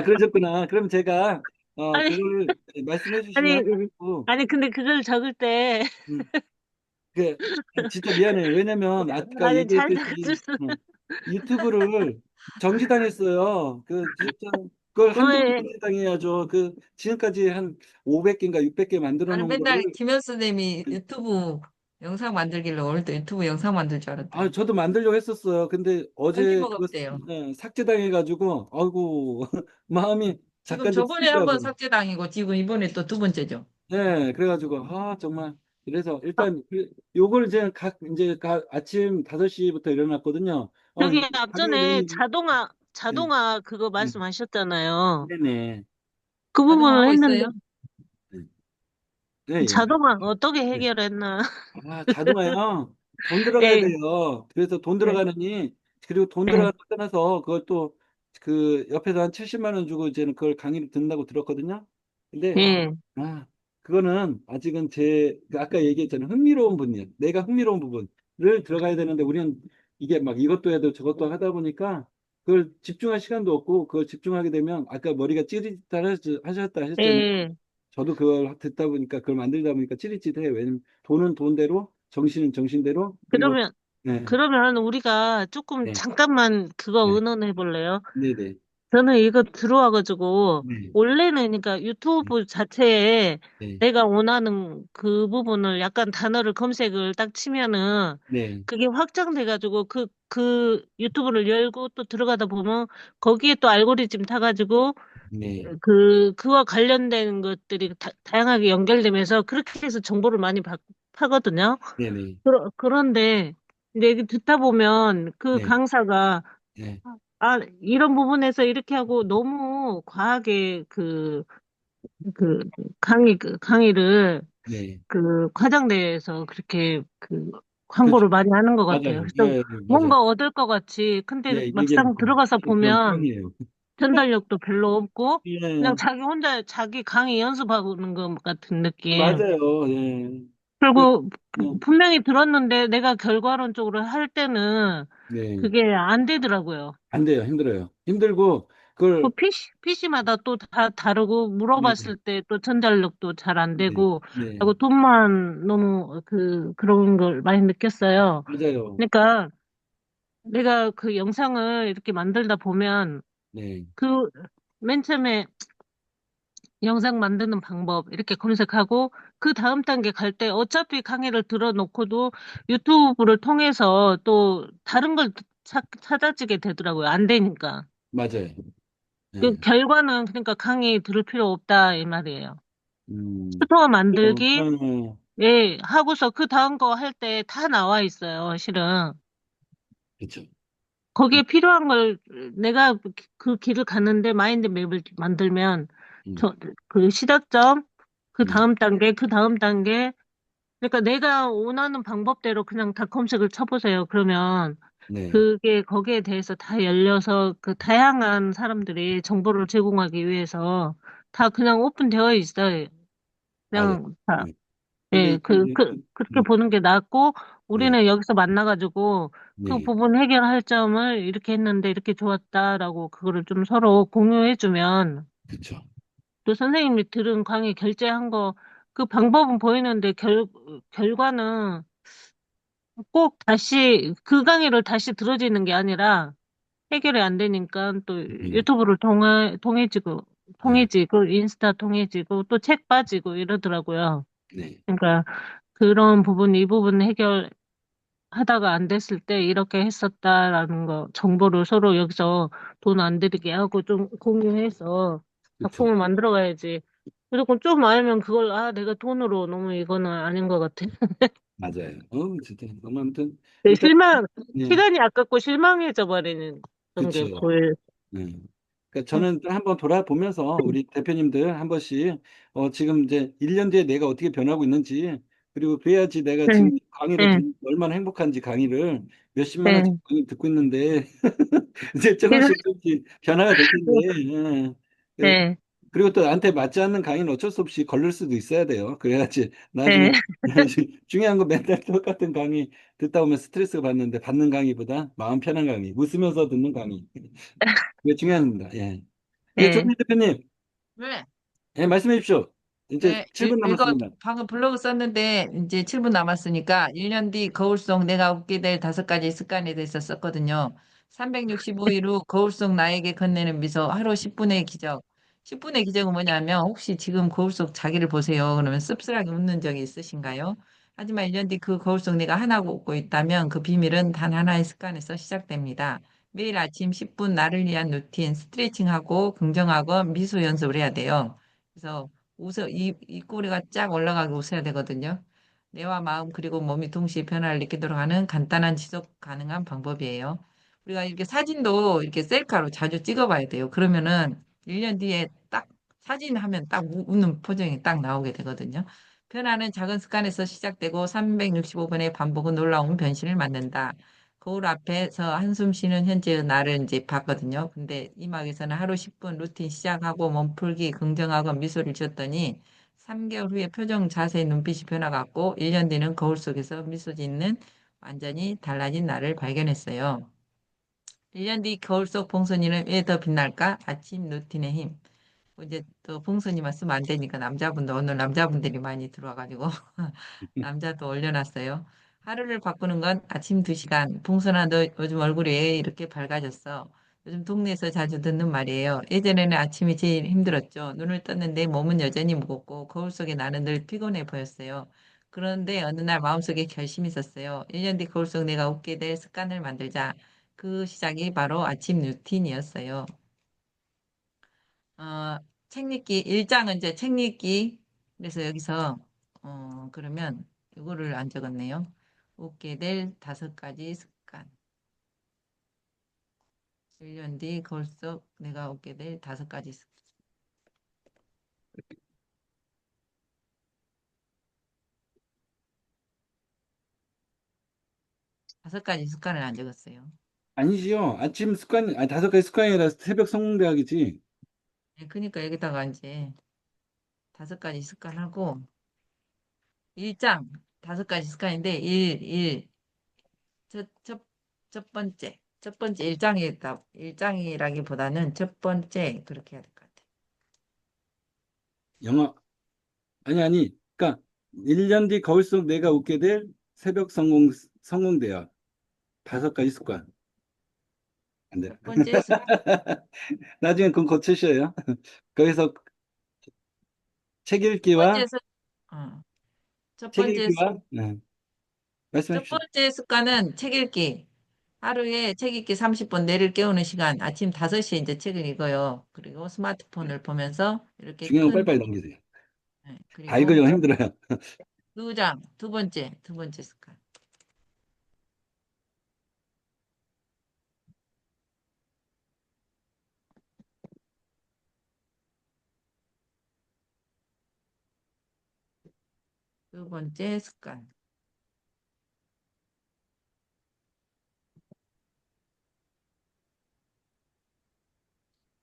Speaker 1: 그러셨구나. 그럼 제가,
Speaker 4: 아니
Speaker 1: 그걸 말씀해
Speaker 4: 아니
Speaker 1: 주시면 하고,
Speaker 4: 아니 근데 그걸 적을 때
Speaker 1: 음, 그, 진짜 미안해요. 왜냐면, 아까
Speaker 4: 아니 잘 적었을
Speaker 1: 얘기했듯이, 유튜브를 정지당했어요. 진짜, 그걸 한두 번
Speaker 4: 왜
Speaker 1: 정지당해야죠. 지금까지 한 500개인가 600개 만들어
Speaker 2: 아니
Speaker 1: 놓은
Speaker 2: 맨날
Speaker 1: 거를,
Speaker 2: 김현수 선생님이 유튜브 영상 만들길래 오늘도 유튜브 영상 만들 줄 알았더니
Speaker 1: 저도 만들려고 했었어요. 근데 어제
Speaker 2: 편집버가
Speaker 1: 그거,
Speaker 2: 없대요.
Speaker 1: 삭제당해가지고, 아이고, 마음이
Speaker 2: 지금
Speaker 1: 작가님
Speaker 2: 저번에 한 번
Speaker 1: 쓰이더라고요.
Speaker 2: 삭제당이고 지금 이번에 또 두 번째죠.
Speaker 1: 네, 그래가지고, 정말. 그래서 일단, 요걸 이제 아침 5시부터 일어났거든요.
Speaker 4: 저기 앞전에
Speaker 1: 당연히, 네,
Speaker 4: 자동화 그거
Speaker 1: 네,
Speaker 4: 말씀하셨잖아요.
Speaker 1: 네네.
Speaker 4: 그 부분을
Speaker 2: 자동화하고
Speaker 4: 했는데
Speaker 2: 있어요?
Speaker 1: 네, 네, 예.
Speaker 4: 자동화 어떻게
Speaker 1: 네.
Speaker 4: 해결했나?
Speaker 1: 자동화요. 돈 들어가야
Speaker 4: 예,
Speaker 1: 돼요. 그래서 돈
Speaker 4: 예,
Speaker 1: 들어가느니, 그리고 돈
Speaker 4: 예,
Speaker 1: 들어가는 거 떠나서 그것도 옆에서 한 70만 원 주고 이제는 그걸 강의를 듣는다고 들었거든요. 근데,
Speaker 4: 예.
Speaker 1: 그거는 아직은 그 아까 얘기했잖아요. 흥미로운 분이에요. 내가 흥미로운 부분을 들어가야 되는데, 우리는 이게 막 이것도 해도 저것도 하다 보니까 그걸 집중할 시간도 없고, 그걸 집중하게 되면 아까 머리가 찌릿하셨다 하셨잖아요.
Speaker 4: 예.
Speaker 1: 저도 그걸 듣다 보니까, 그걸 만들다 보니까 찌릿찌릿해요. 왜냐면 돈은 돈대로, 정신은 정신대로, 그리고,
Speaker 4: 그러면
Speaker 1: 네,
Speaker 4: 그러면 우리가 조금
Speaker 1: 네,
Speaker 4: 잠깐만 그거
Speaker 1: 네,
Speaker 4: 의논해 볼래요?
Speaker 1: 네, 네,
Speaker 4: 저는 이거 들어와가지고,
Speaker 1: 네,
Speaker 4: 원래는 그러니까 유튜브 자체에
Speaker 1: 네,
Speaker 4: 내가 원하는 그 부분을 약간 단어를 검색을 딱 치면은,
Speaker 1: 네,
Speaker 4: 그게 확장돼가지고, 그 유튜브를 열고 또 들어가다 보면, 거기에 또 알고리즘 타가지고,
Speaker 1: 네,
Speaker 4: 그와 관련된 것들이 다양하게 연결되면서, 그렇게 해서 정보를 많이 파거든요.
Speaker 1: 네, 네,
Speaker 4: 그런데, 이제 이게 듣다 보면, 그
Speaker 1: 네,
Speaker 4: 강사가,
Speaker 1: 네,
Speaker 4: 이런 부분에서 이렇게 하고 너무 과하게 그 강의를
Speaker 1: 네.
Speaker 4: 과장돼서 그렇게
Speaker 1: 그렇죠.
Speaker 4: 광고를 많이 하는 것 같아요.
Speaker 1: 맞아요.
Speaker 4: 그래서
Speaker 1: 예, 맞아요.
Speaker 4: 뭔가 얻을 것 같이. 근데
Speaker 1: 예, 얘기는
Speaker 4: 막상 들어가서
Speaker 1: 그런
Speaker 4: 보면
Speaker 1: 편이에요.
Speaker 4: 전달력도 별로 없고 그냥
Speaker 1: 예,
Speaker 4: 자기 혼자 자기 강의 연습하는 것 같은 느낌.
Speaker 1: 맞아요. 예. 그,
Speaker 4: 그리고
Speaker 1: 어,
Speaker 4: 분명히 들었는데 내가 결과론적으로 할 때는
Speaker 1: 네.
Speaker 4: 그게 안 되더라고요.
Speaker 1: 안 돼요. 힘들어요. 힘들고, 그걸,
Speaker 4: PC마다 또 다 다르고,
Speaker 1: 네,
Speaker 4: 물어봤을 때 또 전달력도 잘 안
Speaker 1: 네,
Speaker 4: 되고,
Speaker 1: 네.
Speaker 4: 하고 돈만 너무 그런 걸 많이 느꼈어요.
Speaker 1: 맞아요.
Speaker 4: 그러니까 내가 그 영상을 이렇게 만들다 보면,
Speaker 1: 네,
Speaker 4: 그, 맨 처음에 영상 만드는 방법 이렇게 검색하고 그 다음 단계 갈 때 어차피 강의를 들어놓고도 유튜브를 통해서 또 다른 걸 찾아지게 되더라고요. 안 되니까.
Speaker 1: 맞아요.
Speaker 4: 그
Speaker 1: 예.
Speaker 4: 결과는 그러니까 강의 들을 필요 없다 이 말이에요.
Speaker 1: 음.
Speaker 4: 튜터 만들기
Speaker 1: 어,
Speaker 4: 예 하고서 그 다음 거 할 때 다 나와 있어요. 실은.
Speaker 1: 그렇죠.
Speaker 4: 거기에 필요한 걸 내가 그 길을 갔는데 마인드 맵을 만들면
Speaker 1: 음.
Speaker 4: 저 그 시작점 그
Speaker 1: 네.
Speaker 4: 다음 단계 그 다음 단계 그러니까 내가 원하는 방법대로 그냥 다 검색을 쳐보세요. 그러면
Speaker 1: 네.
Speaker 4: 그게 거기에 대해서 다 열려서 그 다양한 사람들이 정보를 제공하기 위해서 다 그냥 오픈되어 있어요.
Speaker 1: 맞아요.
Speaker 4: 그냥 다
Speaker 1: 네. 근데
Speaker 4: 예,
Speaker 1: 이게 이제
Speaker 4: 그렇게 보는 게 낫고,
Speaker 1: 네.
Speaker 4: 우리는 여기서 만나가지고, 그
Speaker 1: 네.
Speaker 4: 부분 해결할 점을 이렇게 했는데 이렇게 좋았다라고 그거를 좀 서로 공유해주면,
Speaker 1: 그렇죠.
Speaker 4: 또 선생님이 들은 강의 결제한 거, 그 방법은 보이는데 결과는 꼭 다시, 그 강의를 다시 들어지는 게 아니라 해결이 안 되니까 또
Speaker 1: 네.
Speaker 4: 유튜브를
Speaker 1: 네.
Speaker 4: 통해지고, 인스타 통해지고, 또 책 빠지고 이러더라고요.
Speaker 1: 네.
Speaker 4: 그러니까 그런 부분, 이 부분 해결하다가 안 됐을 때 이렇게 했었다라는 거, 정보를 서로 여기서 돈 안 들이게 하고 좀 공유해서
Speaker 1: 그렇죠.
Speaker 4: 작품을 만들어 가야지. 무조건 좀 알면 그걸, 아, 내가 돈으로 너무 이거는 아닌 것 같아.
Speaker 1: 맞아요. 진짜 너무 아무튼
Speaker 4: 네,
Speaker 1: 일단 네.
Speaker 4: 시간이 아깝고 실망해져 버리는 그런 게
Speaker 1: 그렇죠.
Speaker 4: 보일.
Speaker 1: 네. 그러니까 저는 한번 돌아보면서 우리 대표님들 한 번씩 지금 이제 1년 뒤에 내가 어떻게 변하고 있는지 그리고 그래야지 내가
Speaker 4: 네,
Speaker 1: 지금 강의를
Speaker 4: 네,
Speaker 1: 얼마나 행복한지 강의를 몇십만 원씩
Speaker 4: 네,
Speaker 1: 강의 듣고 있는데 이제 조금씩 조금씩 변화가 될 텐데 예.
Speaker 4: 네,
Speaker 1: 그리고 또 나한테 맞지 않는 강의는 어쩔 수 없이 걸릴 수도 있어야 돼요. 그래야지 나중에
Speaker 4: 네,
Speaker 1: 중요한 거 맨날 똑같은 강의 듣다 보면 스트레스 받는데 받는 강의보다 마음 편한 강의, 웃으면서 듣는 강의. 그게 중요합니다. 예. 예,
Speaker 4: 네,
Speaker 1: 조민 대표님,
Speaker 2: 네.
Speaker 1: 예, 말씀해 주십시오. 이제
Speaker 2: 네,
Speaker 1: 7분 남았습니다.
Speaker 2: 방금 블로그 썼는데 이제 7분 남았으니까 1년 뒤 거울 속 내가 웃게 될 5가지 습관에 대해서 썼거든요. 365일 후 거울 속 나에게 건네는 미소 하루 10분의 기적. 10분의 기적은 뭐냐면 혹시 지금 거울 속 자기를 보세요. 그러면 씁쓸하게 웃는 적이 있으신가요? 하지만 1년 뒤 그 거울 속 내가 하나 웃고 있다면 그 비밀은 단 하나의 습관에서 시작됩니다. 매일 아침 10분 나를 위한 루틴, 스트레칭하고 긍정하고 미소 연습을 해야 돼요. 그래서 입꼬리가 쫙 올라가게 웃어야 되거든요. 뇌와 마음 그리고 몸이 동시에 변화를 느끼도록 하는 간단한 지속 가능한 방법이에요. 우리가 이렇게 사진도 이렇게 셀카로 자주 찍어봐야 돼요. 그러면은 1년 뒤에 딱 사진 하면 딱 웃는 표정이 딱 나오게 되거든요. 변화는 작은 습관에서 시작되고 365번의 반복은 놀라운 변신을 만든다. 거울 앞에서 한숨 쉬는 현재의 나를 이제 봤거든요. 근데 이 막에서는 하루 10분 루틴 시작하고 몸풀기 긍정하고 미소를 지었더니 3개월 후에 표정, 자세, 눈빛이 변화갔고 1년 뒤는 거울 속에서 미소 짓는 완전히 달라진 나를 발견했어요. 1년 뒤 거울 속 봉선이는 왜 더 빛날까? 아침 루틴의 힘. 이제 또 봉선이만 쓰면 안 되니까 오늘 남자분들이 많이 들어와가지고 남자도 올려놨어요. 하루를 바꾸는 건 아침 2시간. 봉선아, 너 요즘 얼굴이 왜 이렇게 밝아졌어? 요즘 동네에서 자주 듣는 말이에요. 예전에는 아침이 제일 힘들었죠. 눈을 떴는데 몸은 여전히 무겁고 거울 속에 나는 늘 피곤해 보였어요. 그런데 어느 날 마음속에 결심이 있었어요. 1년 뒤 거울 속 내가 웃게 될 습관을 만들자. 그 시작이 바로 아침 루틴이었어요. 어, 책 읽기, 일장은 이제 책 읽기. 그래서 여기서, 그러면 이거를 안 적었네요. 웃게 될 5가지 습관. 1년 뒤 거울 속 내가 웃게 될 5가지 습관. 5가지 습관을 안 적었어요.
Speaker 1: 아니지요. 아침 습관, 5가지 습관이라 새벽 성공대학이지.
Speaker 2: 네, 그러니까 여기다가 이제 5가지 습관하고, 일장, 5가지 습관인데, 첫, 첫, 첫 번째. 첫 번째 일장이라기보다는 첫 번째, 그렇게 해야 될 것 같아요.
Speaker 1: 영어, 아니. 그러니까 1년 뒤 거울 속 내가 웃게 될 새벽 성공대학. 5가지 습관. 안 돼.
Speaker 2: 첫 번째
Speaker 1: 나중에 그건 고치셔요. 거기서 책
Speaker 2: 첫
Speaker 1: 읽기와
Speaker 2: 번째 습, 어, 첫
Speaker 1: 책
Speaker 2: 번째 습-
Speaker 1: 읽기와 네,
Speaker 2: 첫
Speaker 1: 말씀하십시오.
Speaker 2: 번째 습관은 책 읽기. 하루에 책 읽기 30분, 뇌를 깨우는 시간. 아침 5시에 이제 책을 읽어요. 그리고 스마트폰을 보면서 이렇게
Speaker 1: 중요한 거
Speaker 2: 큰,
Speaker 1: 빨리빨리 넘기세요.
Speaker 2: 네,
Speaker 1: 다
Speaker 2: 그리고
Speaker 1: 읽으려면 힘들어요.
Speaker 2: 두 번째 습관. 두 번째 습관.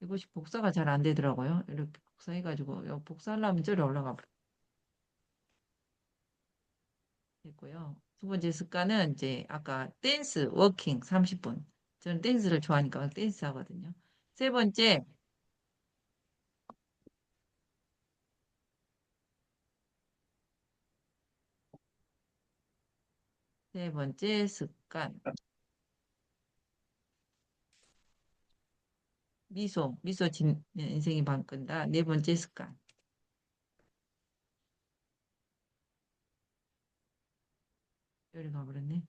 Speaker 2: 이것이 복사가 잘 안 되더라고요. 이렇게 복사해가지고, 복사하려면 저리 올라가 버렸고요. 두 번째 습관은 이제 아까 댄스, 워킹 30분. 저는 댄스를 좋아하니까 댄스 하거든요. 세 번째, 세 번째 습관. 미소 짓는 인생이 바꾼다. 네 번째 습관. 여기 가버렸네.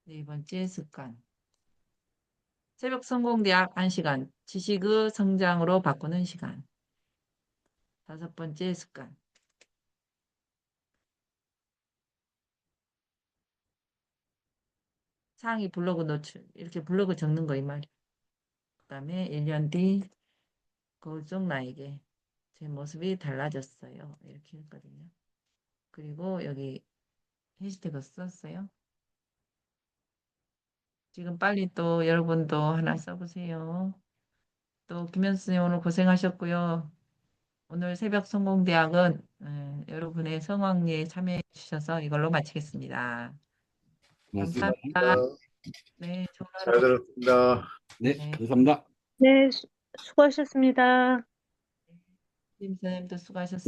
Speaker 2: 네 번째 습관. 새벽 성공대학 1시간. 지식의 성장으로 바꾸는 시간. 다섯 번째 습관. 상위 블로그 노출. 이렇게 블로그 적는 거 이 말. 그다음에 1년 뒤 거울 속 나에게 제 모습이 달라졌어요. 이렇게 했거든요. 그리고 여기 해시태그 썼어요. 지금 빨리 또 여러분도 하나 써보세요. 또 김현수 선생님 오늘 고생하셨고요. 오늘 새벽 성공대학은 여러분의 성황리에 참여해 주셔서 이걸로 마치겠습니다.
Speaker 1: 고맙습니다.
Speaker 2: 감사합니다. 네, 좋은 하루
Speaker 3: 잘 들었습니다.
Speaker 1: 네,
Speaker 2: 네,
Speaker 1: 감사합니다.
Speaker 4: 네, 수고하셨습니다.
Speaker 2: 김 선생님도 수고하셨습니다.